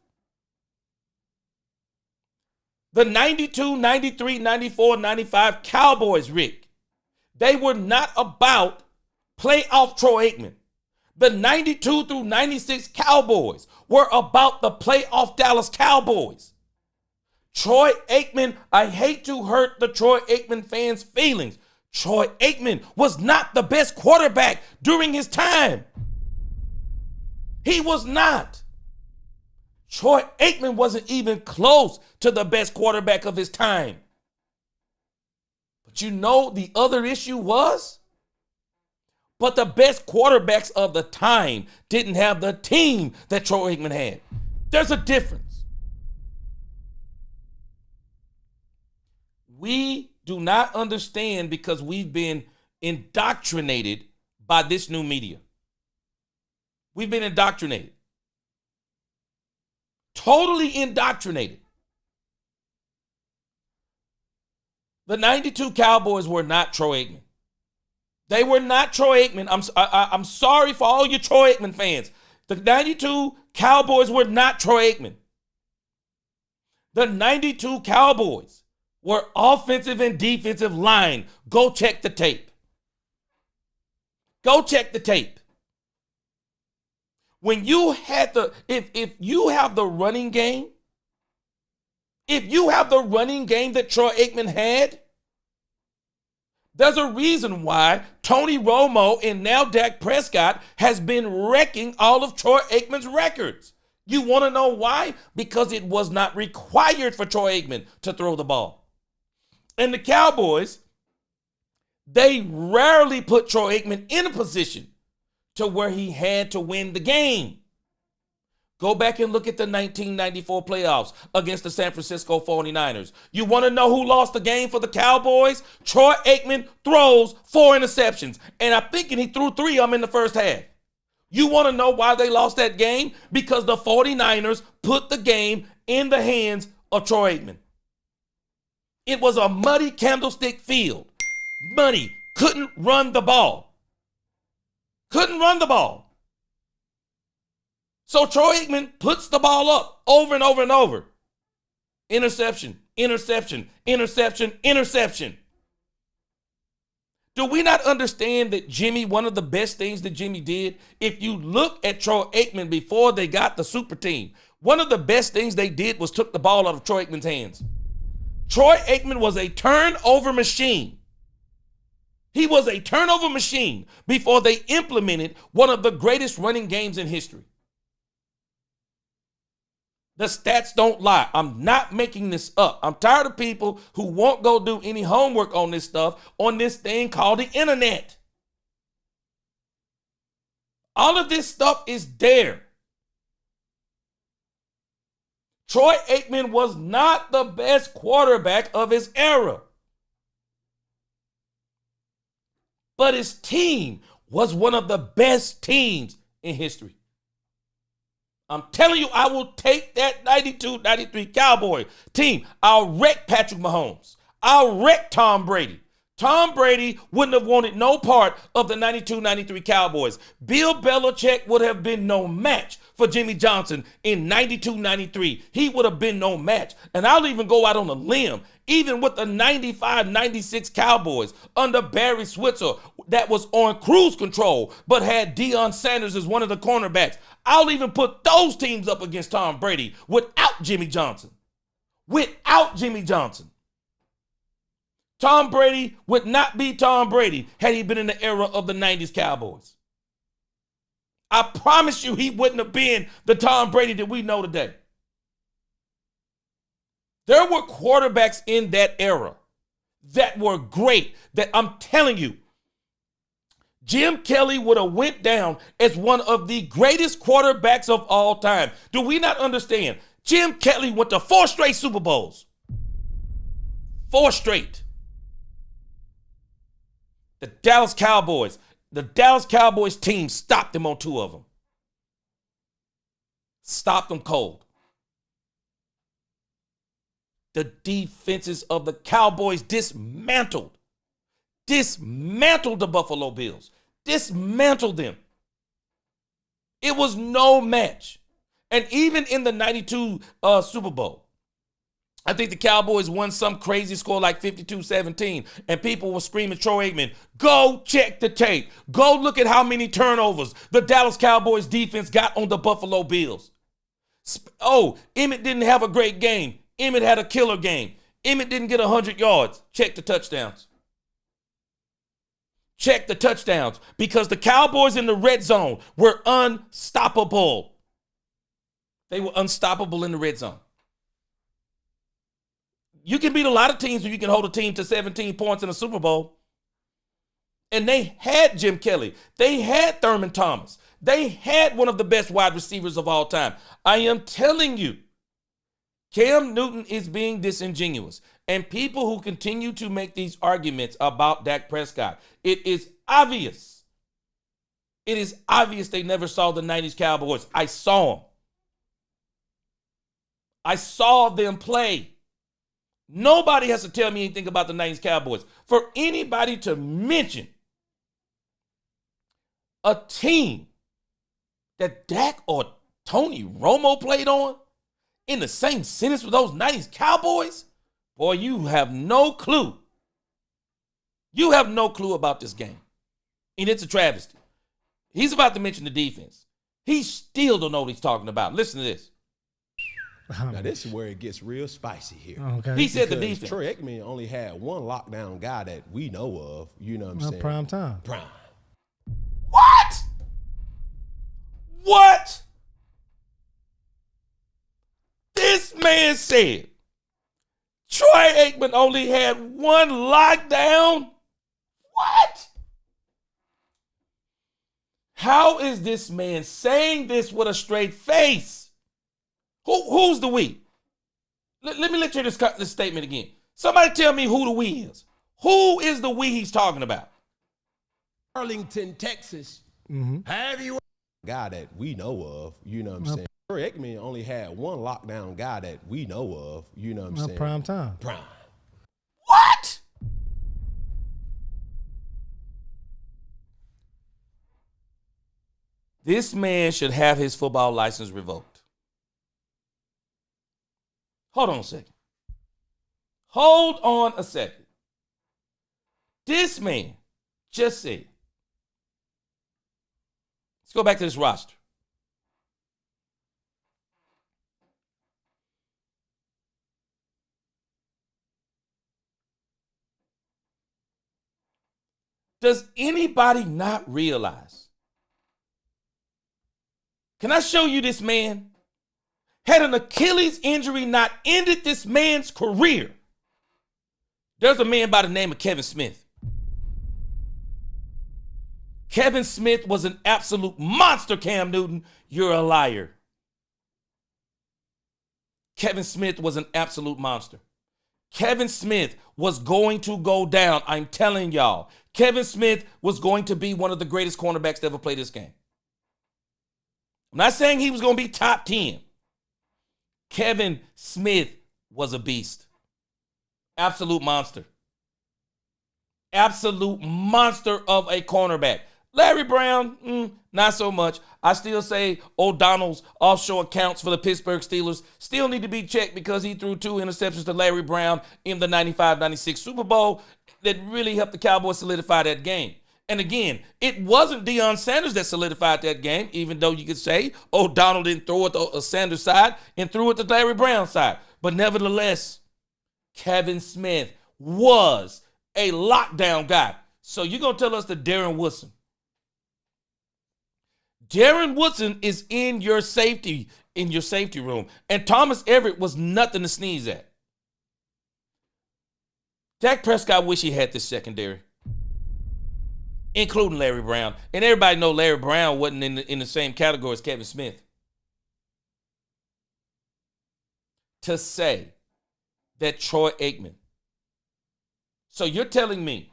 A: The 92, 93, 94, 95 Cowboys, Rick, they were not about playoff Troy Aikman. The 92 through 96 Cowboys were about the playoff Dallas Cowboys. Troy Aikman, I hate to hurt the Troy Aikman fans' feelings. Troy Aikman was not the best quarterback during his time. He was not. Troy Aikman wasn't even close to the best quarterback of his time. But you know the other issue was? But the best quarterbacks of the time didn't have the team that Troy Aikman had. There's a difference. We do not understand because we've been indoctrinated by this new media. We've been indoctrinated. Totally indoctrinated. The 92 Cowboys were not Troy Aikman. They were not Troy Aikman. I'm sorry for all you Troy Aikman fans. The 92 Cowboys were not Troy Aikman. The 92 Cowboys were offensive and defensive line. Go check the tape. Go check the tape. When you had if you have the running game, if you have the running game that Troy Aikman had, there's a reason why Tony Romo and now Dak Prescott has been wrecking all of Troy Aikman's records. You want to know why? Because it was not required for Troy Aikman to throw the ball. And the Cowboys, they rarely put Troy Aikman in a position to where he had to win the game. Go back and look at the 1994 playoffs against the San Francisco 49ers. You want to know who lost the game for the Cowboys? Troy Aikman throws 4 interceptions, and I'm thinking he threw 3 of them in the first half. You want to know why they lost that game? Because the 49ers put the game in the hands of Troy Aikman. It was a muddy candlestick field. Muddy. Couldn't run the ball. Couldn't run the ball. So Troy Aikman puts the ball up over and over and over. Interception, interception, interception, interception. Do we not understand that Jimmy, one of the best things that Jimmy did, if you look at Troy Aikman before they got the super team, one of the best things they did was took the ball out of Troy Aikman's hands. Troy Aikman was a turnover machine. He was a turnover machine before they implemented one of the greatest running games in history. The stats don't lie. I'm not making this up. I'm tired of people who won't go do any homework on this stuff on this thing called the internet. All of this stuff is there. Troy Aikman was not the best quarterback of his era. But his team was one of the best teams in history. I'm telling you, I will take that 92, 93 Cowboy team. I'll wreck Patrick Mahomes. I'll wreck Tom Brady. Tom Brady wouldn't have wanted no part of the 92, 93 Cowboys. Bill Belichick would have been no match for Jimmy Johnson in 92, 93. He would have been no match. And I'll even go out on a limb. Even with the 95, 96 Cowboys under Barry Switzer that was on cruise control but had Deion Sanders as one of the cornerbacks, I'll even put those teams up against Tom Brady without Jimmy Johnson. Without Jimmy Johnson. Tom Brady would not be Tom Brady had he been in the era of the 90s Cowboys. I promise you he wouldn't have been the Tom Brady that we know today. There were quarterbacks in that era that were great, that I'm telling you, Jim Kelly would have went down as one of the greatest quarterbacks of all time. Do we not understand? Jim Kelly went to 4 straight Super Bowls. 4 straight. The Dallas Cowboys team stopped him on 2 of them. Stopped them cold. The defenses of the Cowboys dismantled the Buffalo Bills. Dismantled them. It was no match. And even in the 92 Super Bowl, I think the Cowboys won some crazy score like 52-17, and people were screaming, Troy Aikman, go check the tape. Go look at how many turnovers the Dallas Cowboys defense got on the Buffalo Bills. Oh, Emmett didn't have a great game. Emmett had a killer game. Emmett didn't get 100 yards. Check the touchdowns. Check the touchdowns, because the Cowboys in the red zone were unstoppable. They were unstoppable in the red zone. You can beat a lot of teams when you can hold a team to 17 points in a Super Bowl. And they had Jim Kelly. They had Thurman Thomas. They had one of the best wide receivers of all time. I am telling you, Cam Newton is being disingenuous. And people who continue to make these arguments about Dak Prescott, it is obvious. It is obvious they never saw the 90s Cowboys. I saw them. I saw them play. Nobody has to tell me anything about the 90s Cowboys. For anybody to mention a team that Dak or Tony Romo played on in the same sentence with those 90s Cowboys, boy, you have no clue. You have no clue about this game. And it's a travesty. He's about to mention the defense. He still don't know what he's talking about. Listen to this.
B: Now, this is where it gets real spicy here.
C: Okay.
A: He said the
B: Because
A: defense.
B: Troy Aikman only had one lockdown guy that we know of. You know what I'm saying?
C: Prime time.
B: Prime.
A: What? What? This man said Troy Aikman only had one lockdown? What? How is this man saying this with a straight face? Who's the we? Let me let you hear this statement again. Somebody tell me who the we is. Who is the we he's talking about?
B: Arlington, Texas. Have you guy that we know of? You know what I'm saying? Troy Aikman only had one lockdown guy that we know of. You know what I'm saying?
C: Prime time.
B: Prime.
A: What? This man should have his football license revoked. Hold on a second. Hold on a second. This man just said, let's go back to this roster. Does anybody not realize? Can I show you this man? Had an Achilles injury not ended this man's career, there's a man by the name of Kevin Smith. Kevin Smith was an absolute monster, Cam Newton. You're a liar. Kevin Smith was an absolute monster. Kevin Smith was going to go down. I'm telling y'all. Kevin Smith was going to be one of the greatest cornerbacks to ever play this game. I'm not saying he was going to be top 10. Kevin Smith was a beast. Absolute monster. Absolute monster of a cornerback. Larry Brown, not so much. I still say O'Donnell's offshore accounts for the Pittsburgh Steelers still need to be checked because he threw 2 interceptions to Larry Brown in the 95-96 Super Bowl that really helped the Cowboys solidify that game. And again, it wasn't Deion Sanders that solidified that game, even though you could say O'Donnell didn't throw it to Sanders' side and threw it to Larry Brown's side. But nevertheless, Kevin Smith was a lockdown guy. So you're going to tell us that Darren Woodson is in your safety room. And Thomas Everett was nothing to sneeze at. Dak Prescott wish he had this secondary, including Larry Brown. And everybody know Larry Brown wasn't in the same category as Kevin Smith. To say that Troy Aikman. So you're telling me.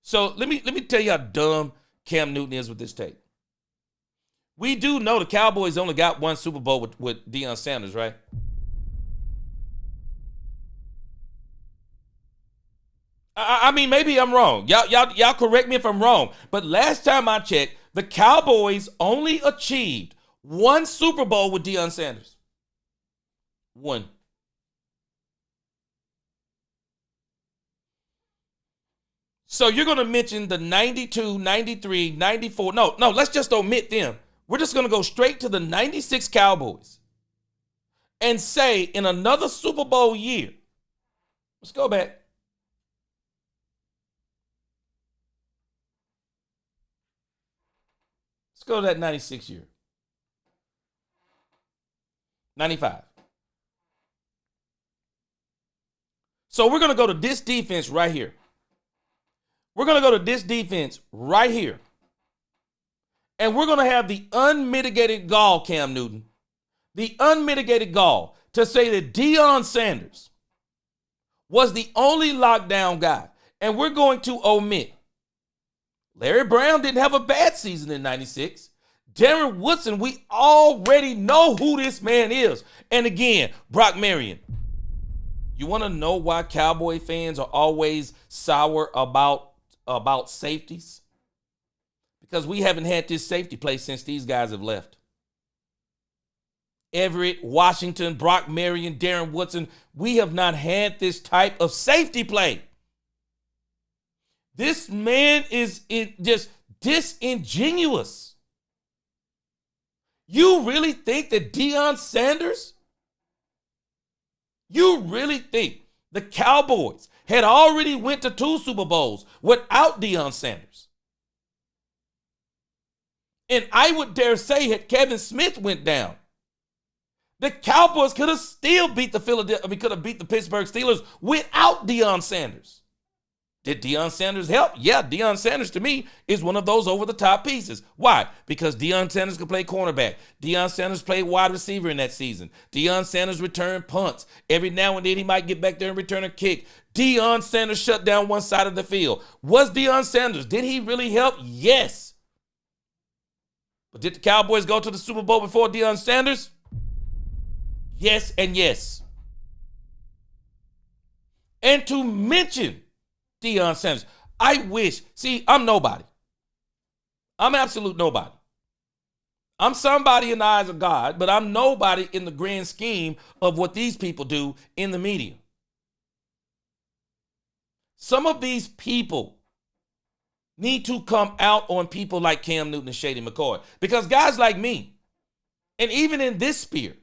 A: So let me tell you how dumb Cam Newton is with this tape. We do know the Cowboys only got one Super Bowl with Deion Sanders, right? I mean, maybe I'm wrong. Y'all correct me if I'm wrong. But last time I checked, the Cowboys only achieved one Super Bowl with Deion Sanders. One. So you're going to mention the 92, 93, 94. No, let's just omit them. We're just going to go straight to the 96 Cowboys and say in another Super Bowl year, let's go back. Let's go to that 96 year. 95. So we're going to go to this defense right here. We're going to go to this defense right here. And we're going to have the unmitigated gall, Cam Newton, the unmitigated gall to say that Deion Sanders was the only lockdown guy. And we're going to omit. Larry Brown didn't have a bad season in 96. Darren Woodson, we already know who this man is. And again, Brock Marion. You want to know why Cowboy fans are always sour about safeties? Because we haven't had this safety play since these guys have left. Everett, Washington, Brock Marion, Darren Woodson, we have not had this type of safety play. This man is just disingenuous. You really think that Deion Sanders? You really think the Cowboys had already went to 2 Super Bowls without Deion Sanders? And I would dare say had Kevin Smith went down, the Cowboys could have still beat the Pittsburgh Steelers without Deion Sanders. Did Deion Sanders help? Yeah, Deion Sanders to me is one of those over-the-top pieces. Why? Because Deion Sanders could play cornerback. Deion Sanders played wide receiver in that season. Deion Sanders returned punts. Every now and then he might get back there and return a kick. Deion Sanders shut down one side of the field. Was Deion Sanders, did he really help? Yes. But did the Cowboys go to the Super Bowl before Deion Sanders? Yes and yes. And to mention Deion Sanders, I wish, see, I'm nobody. I'm absolute nobody. I'm somebody in the eyes of God, but I'm nobody in the grand scheme of what these people do in the media. Some of these people need to come out on people like Cam Newton and Shady McCoy, because guys like me, and even in this sphere,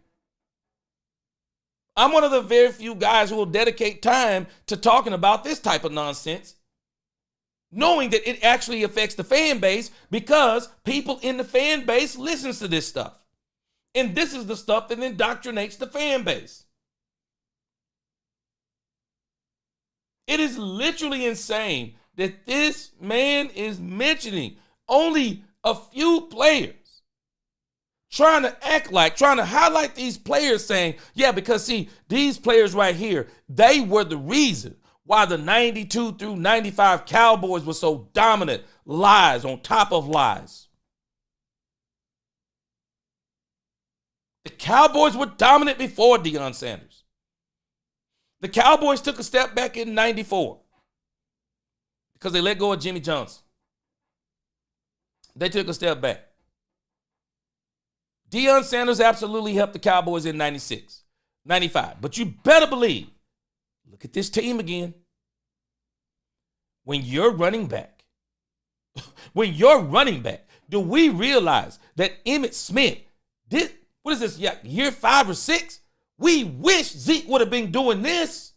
A: I'm one of the very few guys who will dedicate time to talking about this type of nonsense, knowing that it actually affects the fan base because people in the fan base listens to this stuff. And this is the stuff that indoctrinates the fan base. It is literally insane that this man is mentioning only a few players, trying to highlight these players, saying, yeah, because see, these players right here, they were the reason why the 92 through 95 Cowboys were so dominant. Lies on top of lies. The Cowboys were dominant before Deion Sanders. The Cowboys took a step back in 94 because they let go of Jimmy Johnson. They took a step back. Deion Sanders absolutely helped the Cowboys in 96, 95. But you better believe, look at this team again. When you're running back, do we realize that Emmitt Smith, what is this, year 5 or 6? We wish Zeke would have been doing this.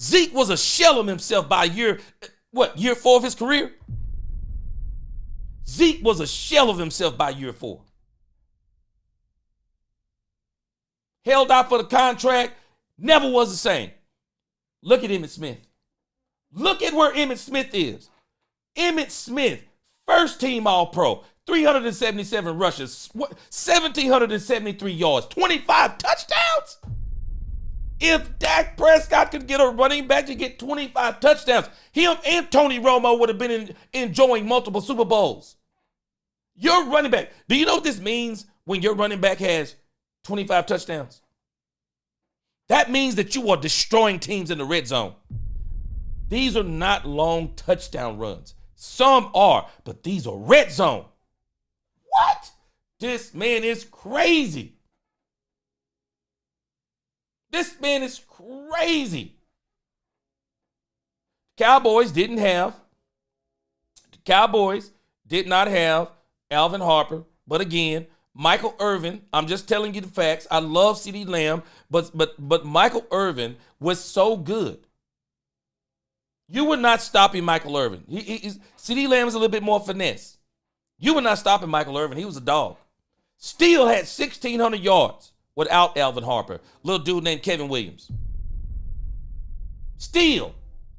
A: Zeke was a shell of himself by year 4 of his career? Zeke was a shell of himself by year 4. Held out for the contract, never was the same. Look at Emmitt Smith. Look at where Emmitt Smith is. Emmitt Smith, first team All-Pro, 377 rushes, 1,773 yards, 25 touchdowns. If Dak Prescott could get a running back to get 25 touchdowns, him and Tony Romo would have been enjoying multiple Super Bowls. Your running back, do you know what this means when your running back has 25 touchdowns? That means that you are destroying teams in the red zone. These are not long touchdown runs. Some are, but these are red zone. What? This man is crazy. This man is crazy. Cowboys did not have Alvin Harper. But again, Michael Irvin, I'm just telling you the facts. I love CeeDee Lamb, but Michael Irvin was so good. You were not stopping Michael Irvin. CeeDee Lamb is a little bit more finesse. You were not stopping Michael Irvin. He was a dog. Still had 1,600 yards without Alvin Harper. Little dude named Kevin Williams. Still,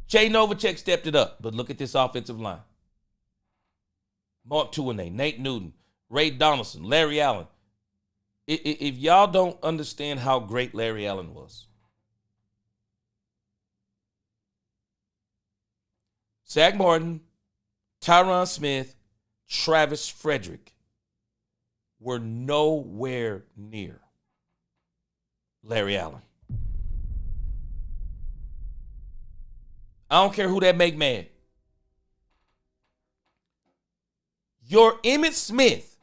A: Jay Novacek stepped it up. But look at this offensive line. Mark Tuinei, Nate Newton, Ray Donaldson, Larry Allen. If y'all don't understand how great Larry Allen was. Zach Martin, Tyron Smith, Travis Frederick were nowhere near Larry Allen. I don't care who that make mad. Your Emmitt Smith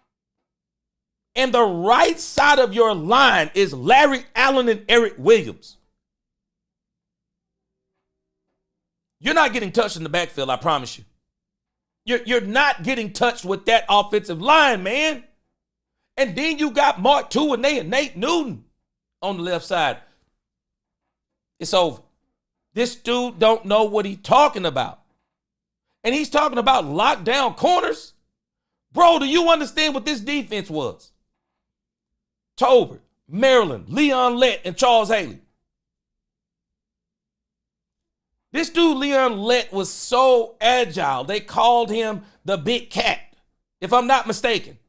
A: and the right side of your line is Larry Allen and Eric Williams. You're not getting touched in the backfield, I promise you. You're not getting touched with that offensive line, man. And then you got Mark Tuinei and Nate Newton on the left side. It's over. This dude don't know what he's talking about. And he's talking about lockdown corners. Bro, do you understand what this defense was? Tolbert, Maryland, Leon Lett, and Charles Haley. This dude, Leon Lett, was so agile. They called him the Big Cat, if I'm not mistaken.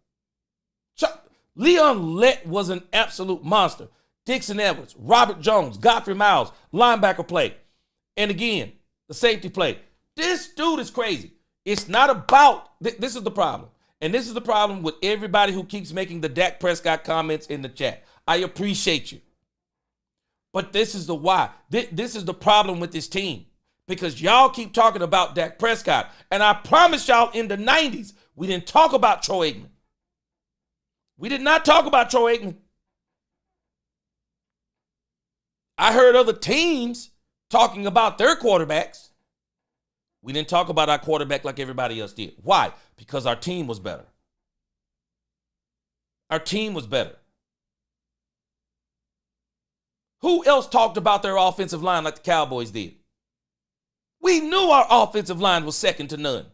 A: Leon Lett was an absolute monster. Dixon Edwards, Robert Jones, Godfrey Miles, linebacker play. And again, the safety play. This dude is crazy. It's not about, this is the problem. And this is the problem with everybody who keeps making the Dak Prescott comments in the chat. I appreciate you. But this is the why. This is the problem with this team. Because y'all keep talking about Dak Prescott. And I promise y'all in the 90s, we didn't talk about Troy Aikman. We did not talk about Troy Aikman. I heard other teams talking about their quarterbacks. We didn't talk about our quarterback like everybody else did. Why? Because our team was better. Our team was better. Who else talked about their offensive line like the Cowboys did? We knew our offensive line was second to none.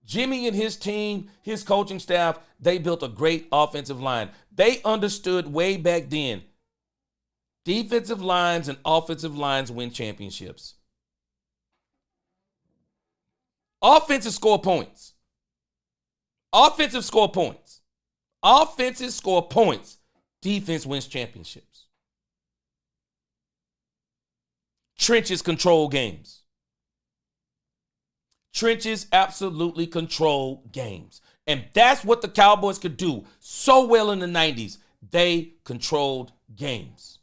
A: Jimmy and his team, his coaching staff, they built a great offensive line. They understood way back then, defensive lines and offensive lines win championships. Offenses score points. Offensive score points. Offenses score points. Defense wins championships. Trenches control games. Trenches absolutely control games. And that's what the Cowboys could do so well in the 90s. They controlled games.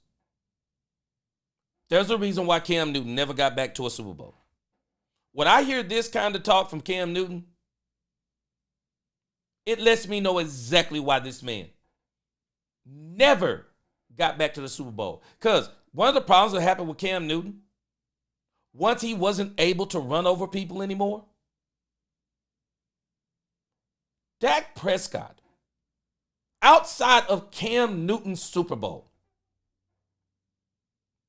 A: There's a reason why Cam Newton never got back to a Super Bowl. When I hear this kind of talk from Cam Newton, it lets me know exactly why this man never got back to the Super Bowl. Because one of the problems that happened with Cam Newton, once he wasn't able to run over people anymore, Dak Prescott, outside of Cam Newton's Super Bowl,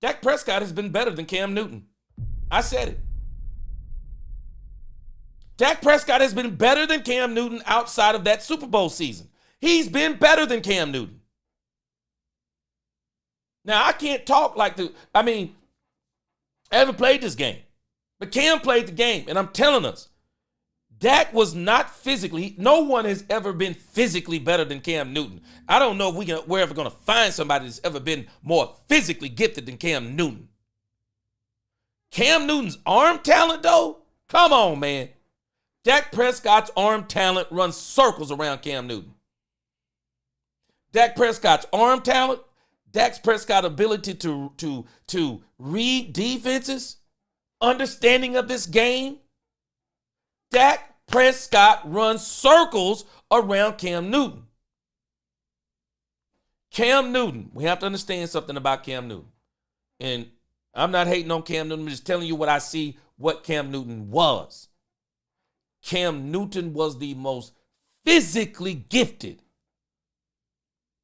A: Dak Prescott has been better than Cam Newton. I said it. Dak Prescott has been better than Cam Newton outside of that Super Bowl season. He's been better than Cam Newton. Now, I can't talk like I haven't played this game. But Cam played the game, and I'm telling us, Dak was not physically, no one has ever been physically better than Cam Newton. I don't know if we're ever going to find somebody that's ever been more physically gifted than Cam Newton. Cam Newton's arm talent, though? Come on, man. Dak Prescott's arm talent runs circles around Cam Newton. Dak Prescott's arm talent, Dak Prescott's ability to read defenses, understanding of this game, Dak Prescott runs circles around Cam Newton. Cam Newton, we have to understand something about Cam Newton. And I'm not hating on Cam Newton. I'm just telling you what I see, what Cam Newton was. Cam Newton was the most physically gifted.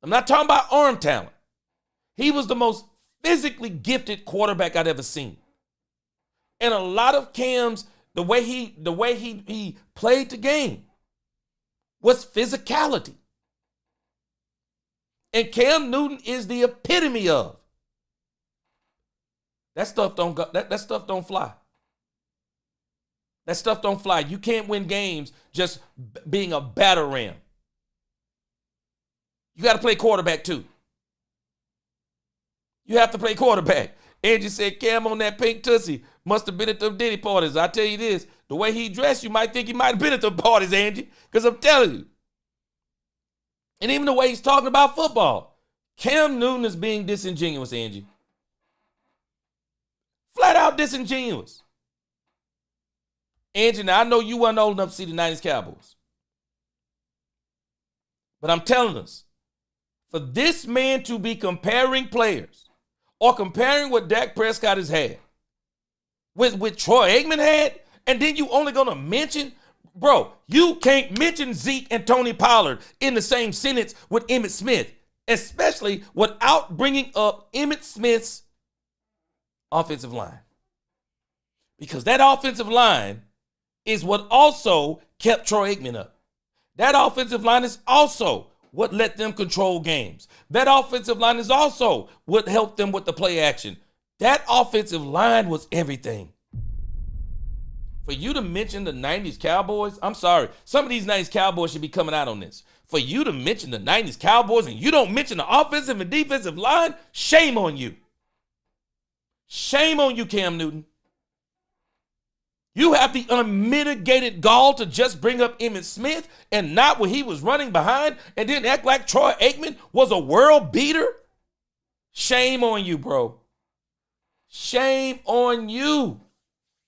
A: I'm not talking about arm talent. He was the most physically gifted quarterback I'd ever seen. And a lot of Cam's, the way he played the game was physicality. And Cam Newton is the epitome of. That stuff don't go, that stuff don't fly. That stuff don't fly. You can't win games just being a batter ram. You got to play quarterback too. You have to play quarterback. Angie said Cam on that pink tussie must have been at them Diddy parties. I tell you this, the way he dressed, you might think he might have been at the parties, Angie, because I'm telling you. And even the way he's talking about football, Cam Newton is being disingenuous, Angie. Flat out disingenuous. Angie, now I know you weren't old enough to see the 90s Cowboys. But I'm telling us, for this man to be comparing players or comparing what Dak Prescott has had with Troy Aikman had, and then you only going to mention, bro, you can't mention Zeke and Tony Pollard in the same sentence with Emmitt Smith, especially without bringing up Emmitt Smith's offensive line. Because that offensive line is what also kept Troy Aikman up. That offensive line is also what let them control games. That offensive line is also what helped them with the play action. That offensive line was everything. For you to mention the 90s Cowboys, I'm sorry. Some of these 90s Cowboys should be coming out on this. For you to mention the 90s Cowboys and you don't mention the offensive and defensive line, shame on you. Shame on you, Cam Newton. You have the unmitigated gall to just bring up Emmitt Smith and not what he was running behind and then act like Troy Aikman was a world beater? Shame on you, bro. Shame on you.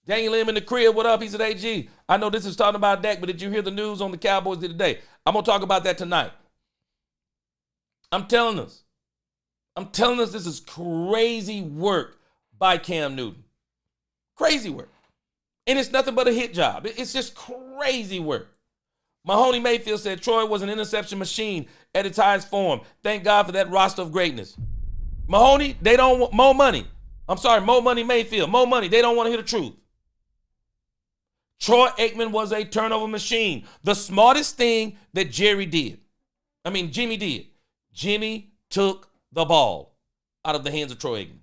A: Daniel M in the crib, what up? He said, hey, G, I know this is talking about Dak, but did you hear the news on the Cowboys today? I'm going to talk about that tonight. I'm telling us this is crazy work by Cam Newton. Crazy work. And it's nothing but a hit job. It's just crazy work. Mahoney Mayfield said Troy was an interception machine at its highest form. Thank God for that roster of greatness. Mahoney, they don't want more money. I'm sorry, more money Mayfield. More money. They don't want to hear the truth. Troy Aikman was a turnover machine. The smartest thing that Jimmy did. Jimmy took the ball out of the hands of Troy Aikman.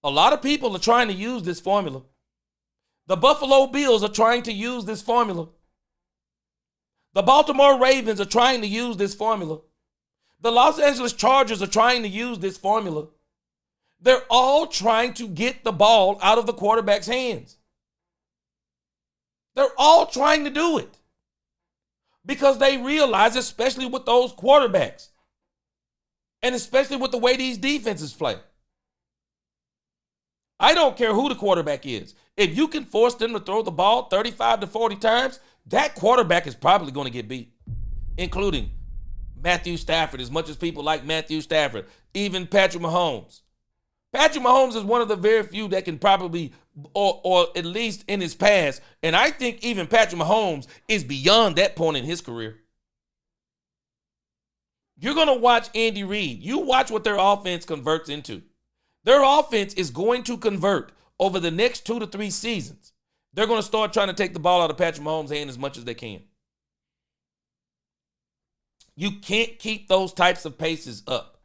A: A lot of people are trying to use this formula. The Buffalo Bills are trying to use this formula. The Baltimore Ravens are trying to use this formula. The Los Angeles Chargers are trying to use this formula. They're all trying to get the ball out of the quarterback's hands. They're all trying to do it because they realize, especially with those quarterbacks and especially with the way these defenses play, I don't care who the quarterback is. If you can force them to throw the ball 35 to 40 times, that quarterback is probably going to get beat, including Matthew Stafford, as much as people like Matthew Stafford, even Patrick Mahomes. Patrick Mahomes is one of the very few that can probably, or at least in his past, and I think even Patrick Mahomes is beyond that point in his career. You're going to watch Andy Reid. You watch what their offense converts into. Their offense is going to convert over the next 2 to 3 seasons. They're going to start trying to take the ball out of Patrick Mahomes' hand as much as they can. You can't keep those types of paces up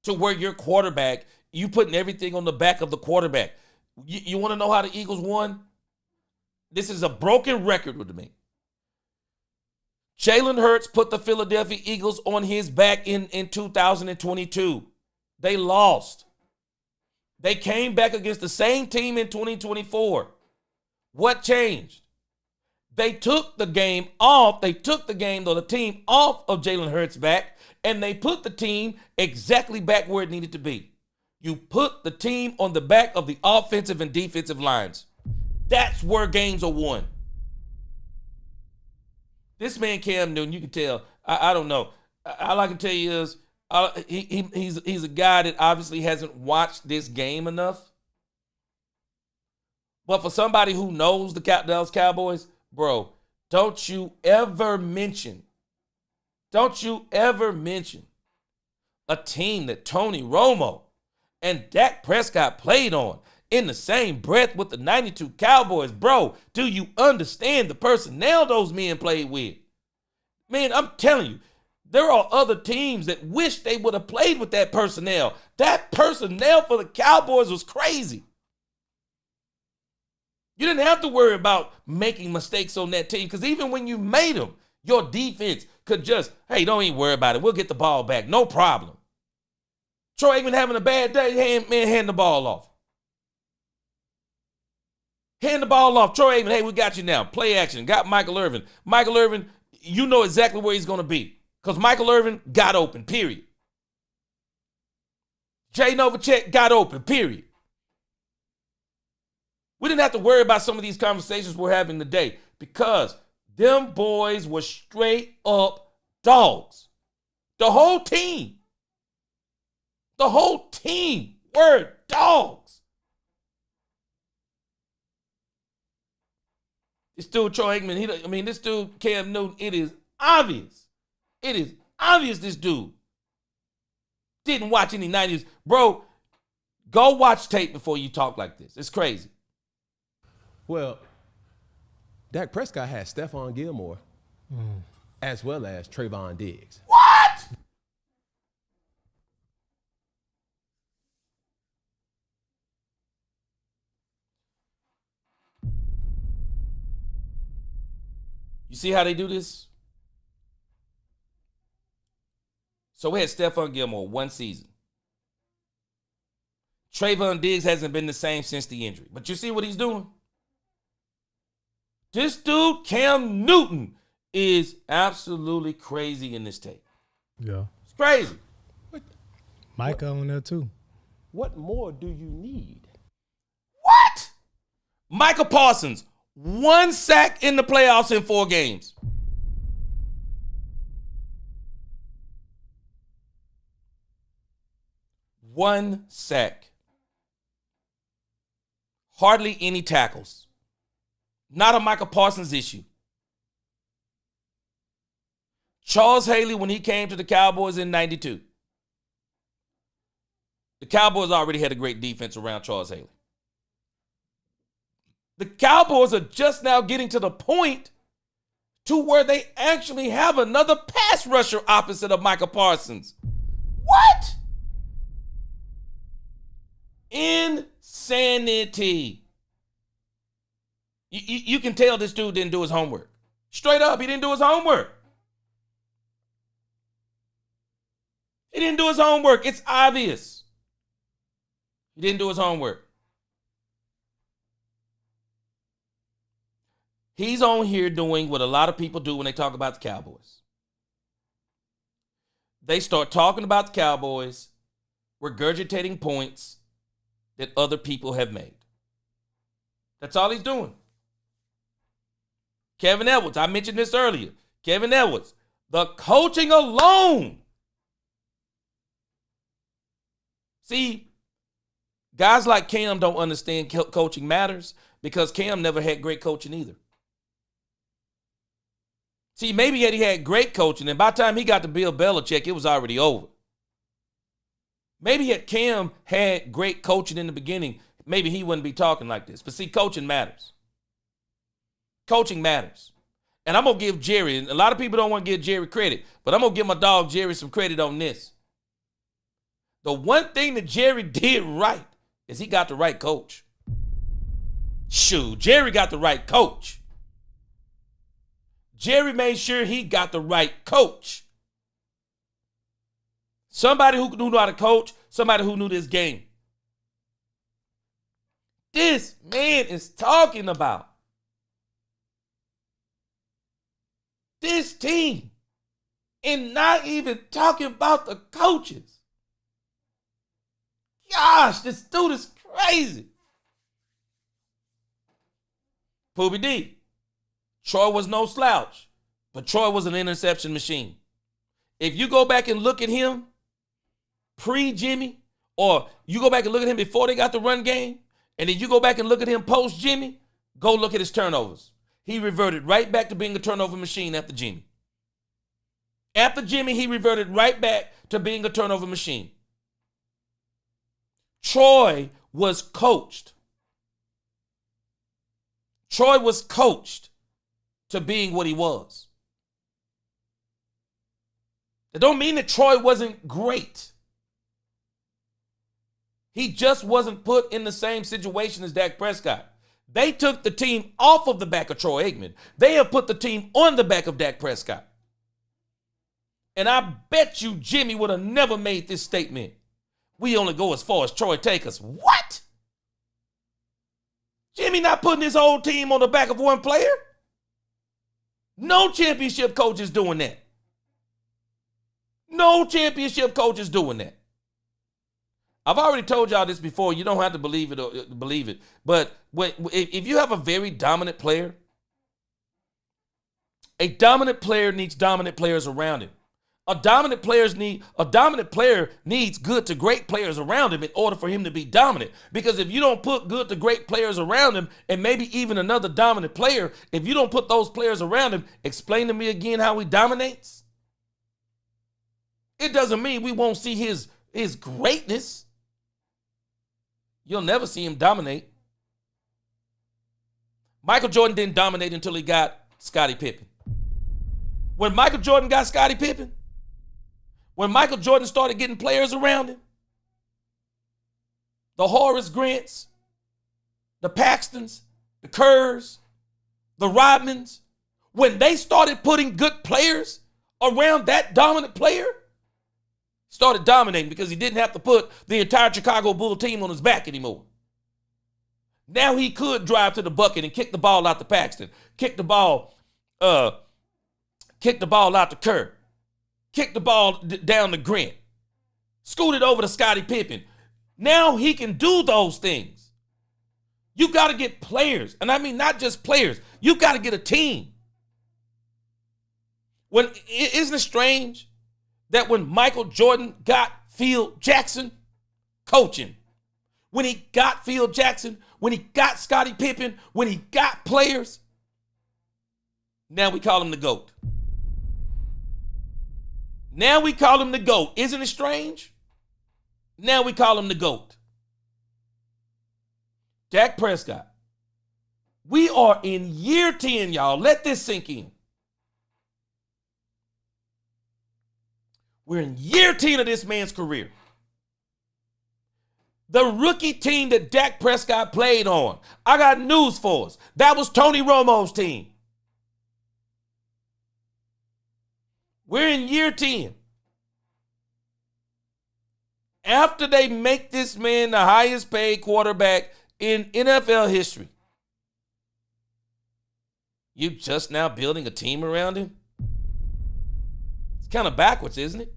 A: to where your quarterback, you putting everything on the back of the quarterback. You want to know how the Eagles won? This is a broken record with me. Jalen Hurts put the Philadelphia Eagles on his back in 2022. They lost. They came back against the same team in 2024. What changed? They took the game off. The team off of Jalen Hurts' back, and they put the team exactly back where it needed to be. You put the team on the back of the offensive and defensive lines. That's where games are won. This man, Cam Newton, you can tell, I don't know. All I can tell you is He's a guy that obviously hasn't watched this game enough. But for somebody who knows the Dallas Cowboys, bro, don't you ever mention a team that Tony Romo and Dak Prescott played on in the same breath with the 92 Cowboys. Bro, do you understand the personnel those men played with? Man, I'm telling you, there are other teams that wish they would have played with that personnel. That personnel for the Cowboys was crazy. You didn't have to worry about making mistakes on that team because even when you made them, your defense could just, hey, don't even worry about it. We'll get the ball back. No problem. Troy Aikman having a bad day, hand the ball off. Hand the ball off. Troy Aikman, hey, we got you now. Play action. Got Michael Irvin. Michael Irvin, you know exactly where he's going to be because Michael Irvin got open, period. Jay Novacek got open, period. We didn't have to worry about some of these conversations we're having today because them boys were straight up dogs. The whole team were dogs. This dude, Troy Aikman, this dude, Cam Newton, it is obvious. This dude didn't watch any 90s. Bro, go watch tape before you talk like this. It's crazy.
B: Well, Dak Prescott has Stephon Gilmore as well as Trayvon Diggs.
A: What? You see how they do this? So we had Stephon Gilmore one season. Trayvon Diggs hasn't been the same since the injury. But you see what he's doing? This dude, Cam Newton, is absolutely crazy in this tape.
C: Yeah.
A: It's crazy.
C: Micah on there too.
B: What more do you need?
A: What? Michael Parsons, 1 sack in the playoffs in 4 games. One sack. Hardly any tackles. Not a Michael Parsons issue. Charles Haley, when he came to the Cowboys in 92, the Cowboys already had a great defense around Charles Haley. The Cowboys are just now getting to the point to where they actually have another pass rusher opposite of Michael Parsons. What? Insanity. You can tell this dude didn't do his homework. Straight up, he didn't do his homework. He didn't do his homework. It's obvious. He didn't do his homework. He's on here doing what a lot of people do when they talk about the Cowboys. They start talking about the Cowboys, regurgitating points that other people have made. That's all he's doing. Kevin Edwards, I mentioned this earlier. Kevin Edwards, the coaching alone. See, guys like Cam don't understand coaching matters because Cam never had great coaching either. See, maybe he had great coaching, and by the time he got to Bill Belichick, it was already over. Maybe had Cam had great coaching in the beginning, maybe he wouldn't be talking like this. But see, coaching matters. Coaching matters. And I'm going to give Jerry, and a lot of people don't want to give Jerry credit, but I'm going to give my dog Jerry some credit on this. The one thing that Jerry did right is he got the right coach. Shoot, Jerry got the right coach. Jerry made sure he got the right coach. Somebody who knew how to coach, somebody who knew this game. This man is talking about this team and not even talking about the coaches. Gosh, this dude is crazy. Poobie D. Troy was no slouch, but Troy was an interception machine. If you go back and look at him pre-Jimmy, or you go back and look at him before they got the run game, and then you go back and look at him post-Jimmy, go look at his turnovers. He reverted right back to being a turnover machine after Jimmy. After Jimmy, he reverted right back to being a turnover machine. Troy was coached. Troy was coached to being what he was. That don't mean that Troy wasn't great. He just wasn't put in the same situation as Dak Prescott. They took the team off of the back of Troy Aikman. They have put the team on the back of Dak Prescott. And I bet you Jimmy would have never made this statement. We only go as far as Troy take us. What? Jimmy not putting his whole team on the back of one player? No championship coach is doing that. No championship coach is doing that. I've already told y'all this before. You don't have to believe it or believe it. But if you have a very dominant player, a dominant player needs dominant players around him. A dominant player needs good to great players around him in order for him to be dominant. Because if you don't put good to great players around him, and maybe even another dominant player, if you don't put those players around him, explain to me again how he dominates. It doesn't mean we won't see his greatness. You'll never see him dominate. Michael Jordan didn't dominate until he got Scottie Pippen. When Michael Jordan got Scottie Pippen, when Michael Jordan started getting players around him, the Horace Grants, the Paxtons, the Kerrs, the Rodmans, when they started putting good players around that dominant player, started dominating because he didn't have to put the entire Chicago Bull team on his back anymore. Now he could drive to the bucket and kick the ball out to Paxton, kick the ball out to Kerr, kick the ball down to Grant, scoot it over to Scottie Pippen. Now he can do those things. You got to get players, and I mean not just players. You got to get a team. Isn't it strange that when Michael Jordan got Phil Jackson coaching, when he got Phil Jackson, when he got Scottie Pippen, when he got players, now we call him the GOAT. Now we call him the GOAT. Isn't it strange? Now we call him the GOAT. Dak Prescott. We are in year 10, y'all. Let this sink in. We're in year 10 of this man's career. The rookie team that Dak Prescott played on, I got news for us. That was Tony Romo's team. We're in year 10. After they make this man the highest paid quarterback in NFL history, you just now building a team around him? It's kind of backwards, isn't it?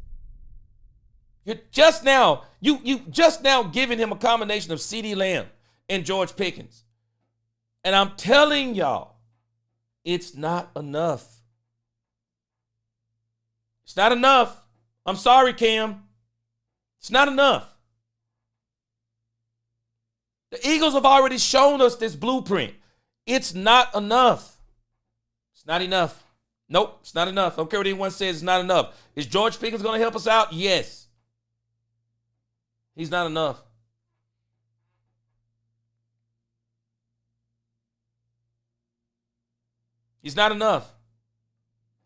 A: You're just now, you just now giving him a combination of CeeDee Lamb and George Pickens. And I'm telling y'all, it's not enough. It's not enough. I'm sorry, Cam. It's not enough. The Eagles have already shown us this blueprint. It's not enough. It's not enough. Nope, it's not enough. I don't care what anyone says, it's not enough. Is George Pickens going to help us out? Yes. He's not enough. He's not enough.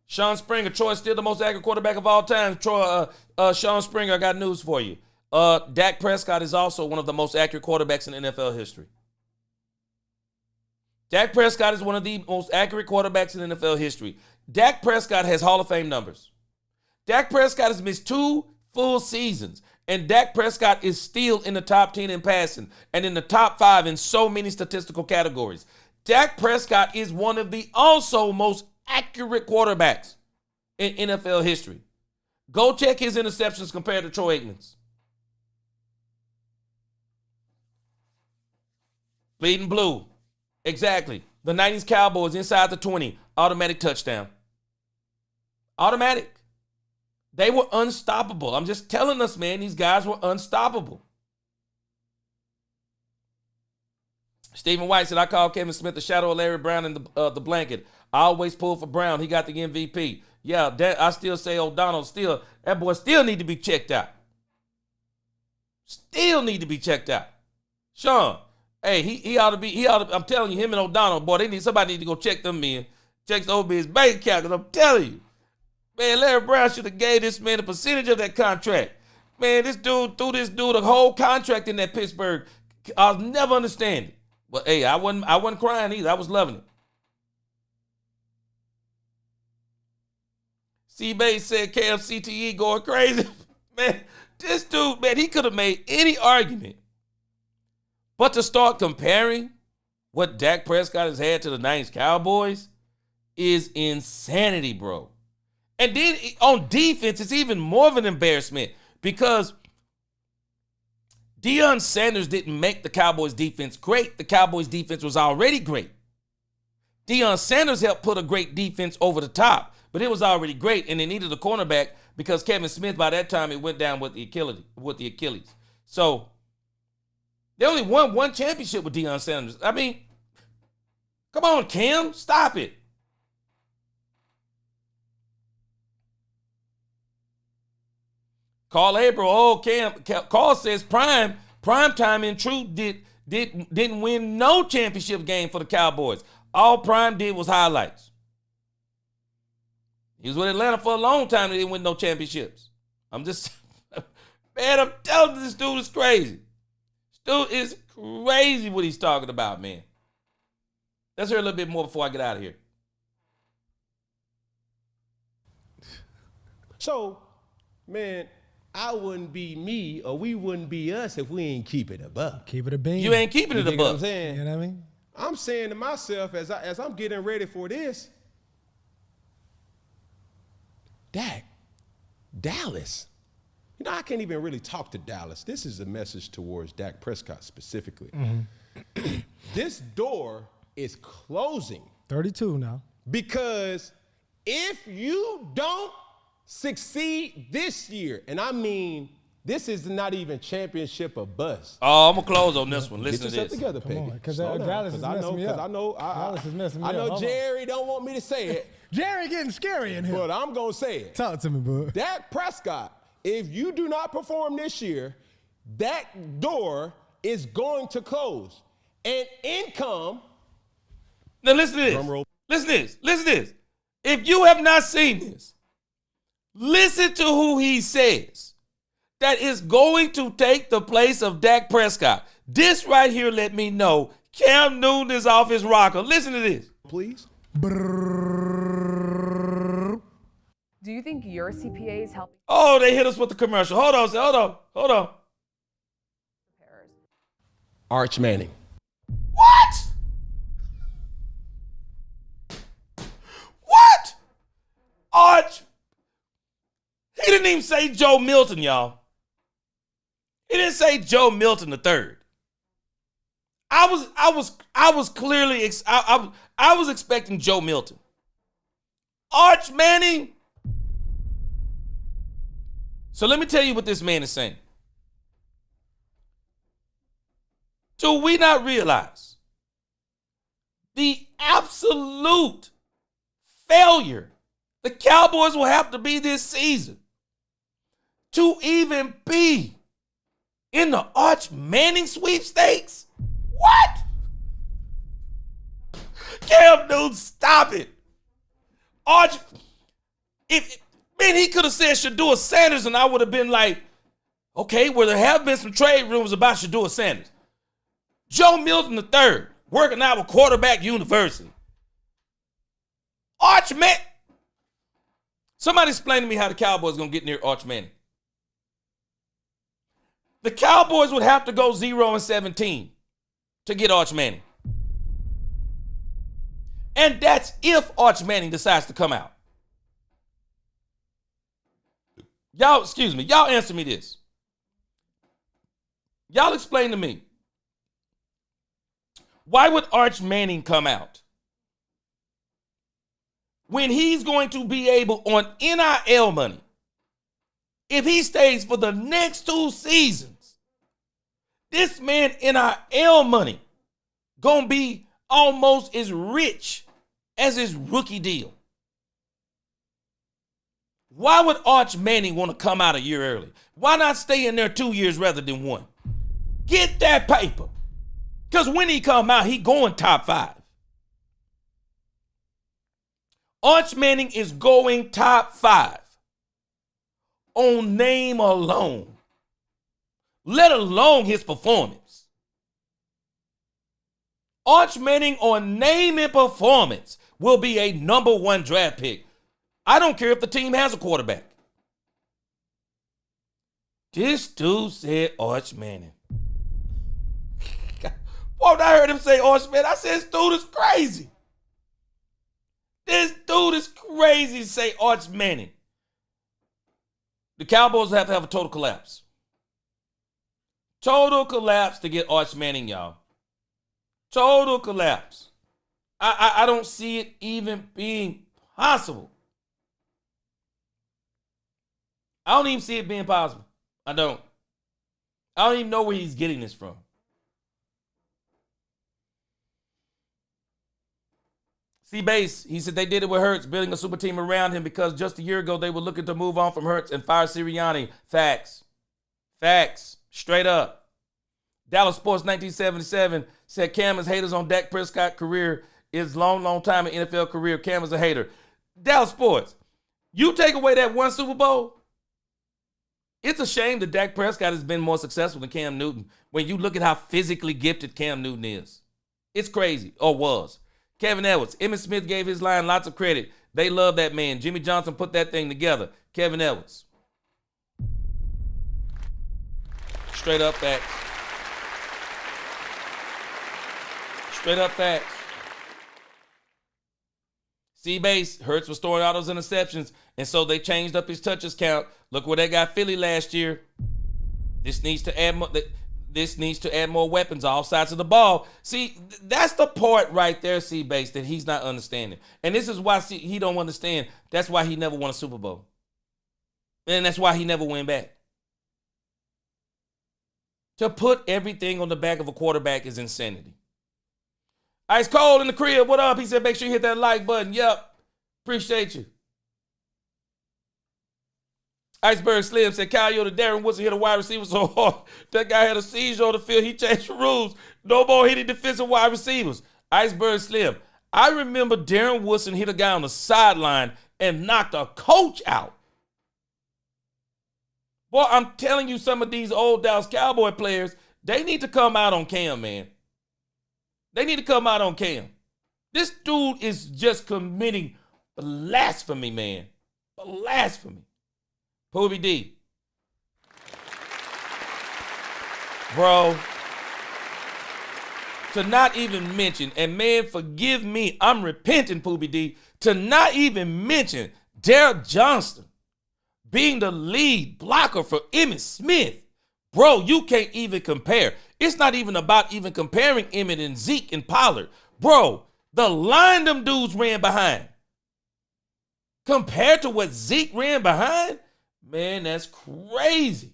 A: Sean Springer, Troy's still the most accurate quarterback of all time. Sean Springer, I got news for you. Dak Prescott is also one of the most accurate quarterbacks in NFL history. Dak Prescott is one of the most accurate quarterbacks in NFL history. Dak Prescott has Hall of Fame numbers. Dak Prescott has missed 2 full seasons, and Dak Prescott is still in the top 10 in passing and in the top 5 in so many statistical categories. Dak Prescott is one of the also most accurate quarterbacks in NFL history. Go check his interceptions compared to Troy Aikman's. Bleeding blue. Exactly. The 90s Cowboys inside the 20. Automatic touchdown. Automatic. They were unstoppable. I'm just telling us, man, these guys were unstoppable. Stephen White said, I call Kevin Smith the shadow of Larry Brown in the blanket. I always pull for Brown. He got the MVP. Yeah, I still say O'Donnell that boy still need to be checked out. Still need to be checked out. Sean, hey, he ought to, I'm telling you, him and O'Donnell, boy, somebody need to go check them men. Check the OB's bank account, because I'm telling you, man, Larry Brown should have gave this man a percentage of that contract. Man, this dude threw this dude a whole contract in that Pittsburgh. I'll never understand it. But hey, I wasn't crying either. I was loving it. C-Bay said KFCTE going crazy. Man, this dude, man, he could have made any argument. But to start comparing what Dak Prescott has had to the Niners Cowboys is insanity, bro. And then on defense, it's even more of an embarrassment because Deion Sanders didn't make the Cowboys defense great. The Cowboys defense was already great. Deion Sanders helped put a great defense over the top, but it was already great, and they needed a cornerback because Kevin Smith, by that time, it went down with the Achilles. So they only won one championship with Deion Sanders. I mean, come on, Cam, stop it. Carl April, Carl says prime time in truth didn't win no championship game for the Cowboys. All Prime did was highlights. He was with Atlanta for a long time and didn't win no championships. I'm just, man, I'm telling you, this dude is crazy. This dude is crazy what he's talking about, man. Let's hear a little bit more before I get out of here.
B: So, man, I wouldn't be me or we wouldn't be us if we ain't keep it above.
C: Keep it a bean.
A: You ain't keeping it
B: You know what I'm
A: above.
B: saying?
C: You know what I mean?
B: I'm saying to myself as I'm getting ready for this, Dallas. You know, I can't even really talk to Dallas. This is a message towards Dak Prescott specifically. Mm-hmm. This door is closing.
C: 32 now.
B: Because if you don't succeed this year, and I mean, this is not even championship or bust.
A: Oh, I'm going to close on this one. Listen
B: Get
A: to
B: yourself
A: this.
B: together, Peggy.
C: Because Dallas is messing me up. Dallas is messing me up.
B: I know
C: Hold
B: Jerry don't want me to say it.
C: Jerry getting scary in here.
B: But I'm going to say it.
C: Talk to me, bud.
B: Dak Prescott, if you do not perform this year, that door is going to close. And income.
A: Now listen to this.
B: Drum roll.
A: Listen to this. Listen to this. If you have not seen this, listen to who he says that is going to take the place of Dak Prescott. This right here let me know Cam Newton is off his rocker. Listen to this.
B: Please.
D: Do you think your CPA is helping?
A: Oh, they hit us with the commercial. Hold on.
B: Arch Manning.
A: What? What? Arch. He didn't even say Joe Milton, y'all. He didn't say Joe Milton III. I was clearly I was expecting Joe Milton. Arch Manning. So let me tell you what this man is saying. Do we not realize the absolute failure the Cowboys will have to be this season to even be in the Arch Manning sweepstakes? What? Cam Newton, stop it. Arch, he could have said Shedeur Sanders and I would have been like, okay, well, there have been some trade rumors about Shedeur Sanders. Joe Milton III, working out with Quarterback University. Arch Manning. Somebody explain to me how the Cowboys going to get near Arch Manning. The Cowboys would have to go 0-17 to get Arch Manning. And that's if Arch Manning decides to come out. Y'all answer me this. Y'all explain to me. Why would Arch Manning come out when he's going to be able on NIL money if he stays for the next 2 seasons, this man NIL money gonna be almost as rich as his rookie deal. Why would Arch Manning want to come out a year early? Why not stay in there 2 years rather than 1? Get that paper. Because when he come out, he going top 5. Arch Manning is going top 5 on name alone, let alone his performance. Arch Manning on name and performance will be a number 1 draft pick. I don't care if the team has a quarterback. This dude said Arch Manning. Boy, I heard him say Arch Manning, I said, this dude is crazy. This dude is crazy to say Arch Manning. The Cowboys have to have a total collapse. Total collapse to get Arch Manning, y'all. Total collapse. I don't see it even being possible. I don't even see it being possible. I don't even know where he's getting this from. C-Base, he said they did it with Hurts, building a super team around him because just a year ago they were looking to move on from Hurts and fire Sirianni. Facts. Facts. Straight up. Dallas Sports 1977 said Cam is haters on Dak Prescott career is long time in NFL career. Cam is a hater. Dallas Sports, you take away that 1 Super Bowl, it's a shame that Dak Prescott has been more successful than Cam Newton when you look at how physically gifted Cam Newton is. It's crazy, or was. Kevin Edwards, Emmitt Smith gave his line lots of credit. They love that man. Jimmy Johnson put that thing together. Kevin Edwards. Straight up facts. Straight up facts. C-Base, Hurts was throwing all those interceptions, and so they changed up his touches count. Look where they got Philly last year. This needs to add more weapons all sides of the ball. See, that's the part right there, C-Base, that he's not understanding. And this is why he don't understand. That's why he never won a Super Bowl. And that's why he never went back. To put everything on the back of a quarterback is insanity. Ice Cold in the crib, what up? He said, make sure you hit that like button. Yep. Appreciate you. Iceberg Slim said, Kyle Yoder, Darren Woodson hit a wide receiver so hard. That guy had a seizure on the field. He changed the rules. No more hitting defensive wide receivers. Iceberg Slim. I remember Darren Woodson hit a guy on the sideline and knocked a coach out. Boy, I'm telling you, some of these old Dallas Cowboy players, they need to come out on Cam, man. They need to come out on Cam. This dude is just committing blasphemy, man. Blasphemy. Poobie D. Bro, to not even mention, and man, forgive me, I'm repenting, Poobie D, to not even mention Derek Johnston being the lead blocker for Emmitt Smith. Bro, you can't even compare. It's not even about even comparing Emmitt and Zeke and Pollard. Bro, the line them dudes ran behind. Compared to what Zeke ran behind, man, that's crazy.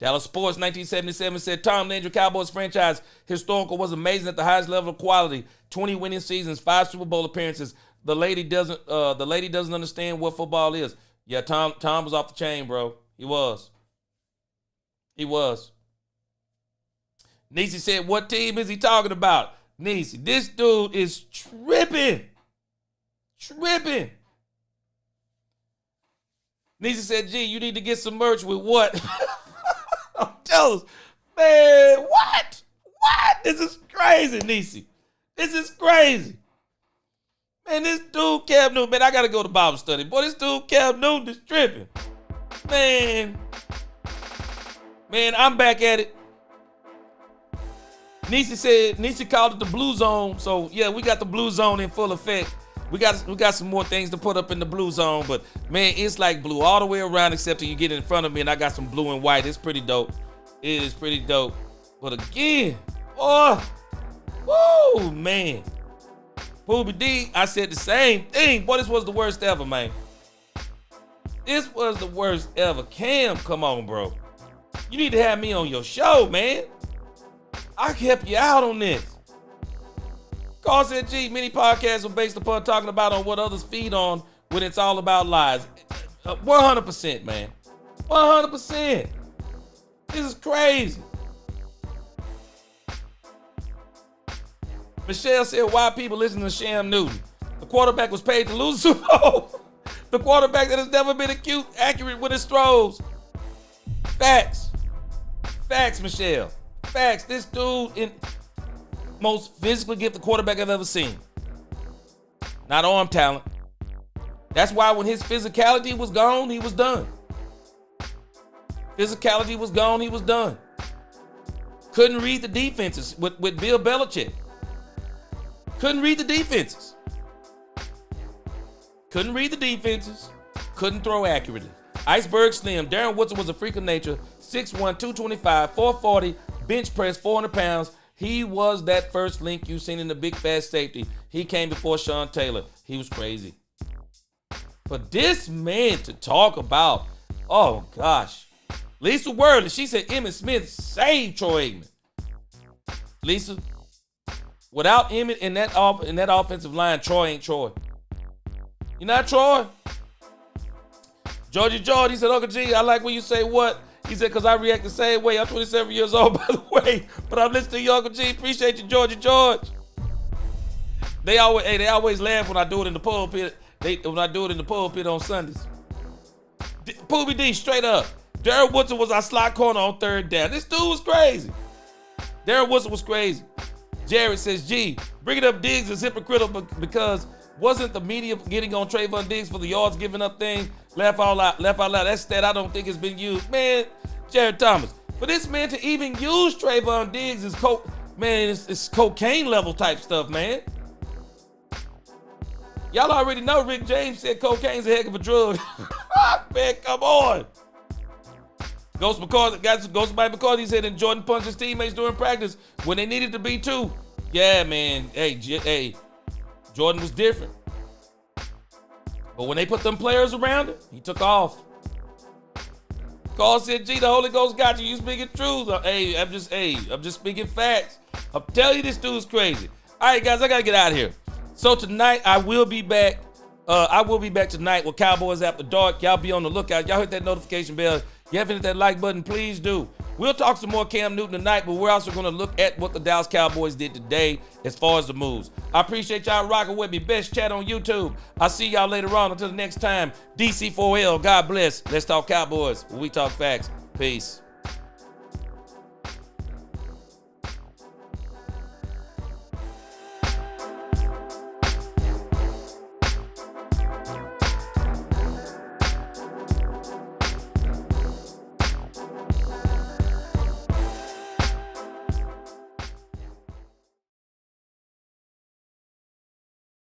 A: Dallas Sports 1977 said Tom Landry Cowboys franchise historical was amazing at the highest level of quality. 20 winning seasons, 5 Super Bowl appearances. The lady doesn't understand what football is. Yeah, Tom was off the chain, bro. He was. Niecy said, what team is he talking about? Niecy, this dude is tripping. Niecy said, gee, you need to get some merch with what? Tell us. Man, what? This is crazy, Niecy. This is crazy. Man, this dude, Cam Newton, man, I got to go to Bible study. Boy, this dude, Cam Newton, is tripping. Man, I'm back at it. Niecy called it the Blue Zone. So, yeah, we got the Blue Zone in full effect. We got some more things to put up in the Blue Zone, but, man, it's like blue all the way around except till you get in front of me, and I got some blue and white. It's pretty dope. It is pretty dope. But, again, oh, woo, man. Poobie D, I said the same thing. Boy, this was the worst ever, man. This was the worst ever. Cam, come on, bro. You need to have me on your show, man. I can help you out on this. Carl said, gee, many podcasts are based upon talking about on what others feed on when it's all about lies. 100%, man. 100%. This is crazy. Michelle said, why people listen to Sham Newton? The quarterback was paid to lose the Super Bowl. The quarterback that has never been accurate with his throws. Facts. Facts, Michelle. Facts. This dude is most physically gifted quarterback I've ever seen. Not arm talent. That's why when his physicality was gone, he was done. Physicality was gone, he was done. Couldn't read the defenses with Bill Belichick. Couldn't read the defenses. Couldn't read the defenses. Couldn't throw accurately. Iceberg Slim. Darren Woodson was a freak of nature. 6'1", 225, 440, bench press, 400 pounds. He was that first link you seen in the big fast safety. He came before Sean Taylor. He was crazy. For this man to talk about, oh gosh. Lisa Worley, she said Emmitt Smith saved Troy Aikman. Lisa, without Emmitt in that offensive line, Troy ain't Troy. You not Troy? Georgie George, he said, Uncle G, I like when you say what? He said, because I react the same way. I'm 27 years old, by the way, but I'm listening to you, Uncle G. Appreciate you, Georgie George. They always laugh when I do it in the pulpit. When I do it in the pulpit on Sundays. Poobie D, straight up. Darren Woodson was our slot corner on third down. This dude was crazy. Darren Woodson was crazy. Jared says, gee, bringing up Diggs is hypocritical because wasn't the media getting on Trayvon Diggs for the yards giving up thing? Laugh out loud. That stat I don't think has been used. Man, Jared Thomas, for this man to even use Trayvon Diggs is it's cocaine level type stuff, man. Y'all already know Rick James said cocaine's a heck of a drug. Man, come on. Ghost McCarthy said, and Jordan punched his teammates during practice when they needed to be too. Yeah, man. Hey, Jordan was different. But when they put them players around him, he took off. Carl said, gee, the Holy Ghost got you. You speaking truth. I'm just speaking facts. I'm telling you, this dude's crazy. All right, guys, I got to get out of here. So tonight, I will be back. Tonight with Cowboys After Dark. Y'all be on the lookout. Y'all hit that notification bell. You haven't hit that like button, please do. We'll talk some more Cam Newton tonight, but we're also going to look at what the Dallas Cowboys did today as far as the moves. I appreciate y'all rocking with me. Best chat on YouTube. I'll see y'all later on. Until the next time, DC4L, God bless. Let's talk Cowboys when we talk facts. Peace.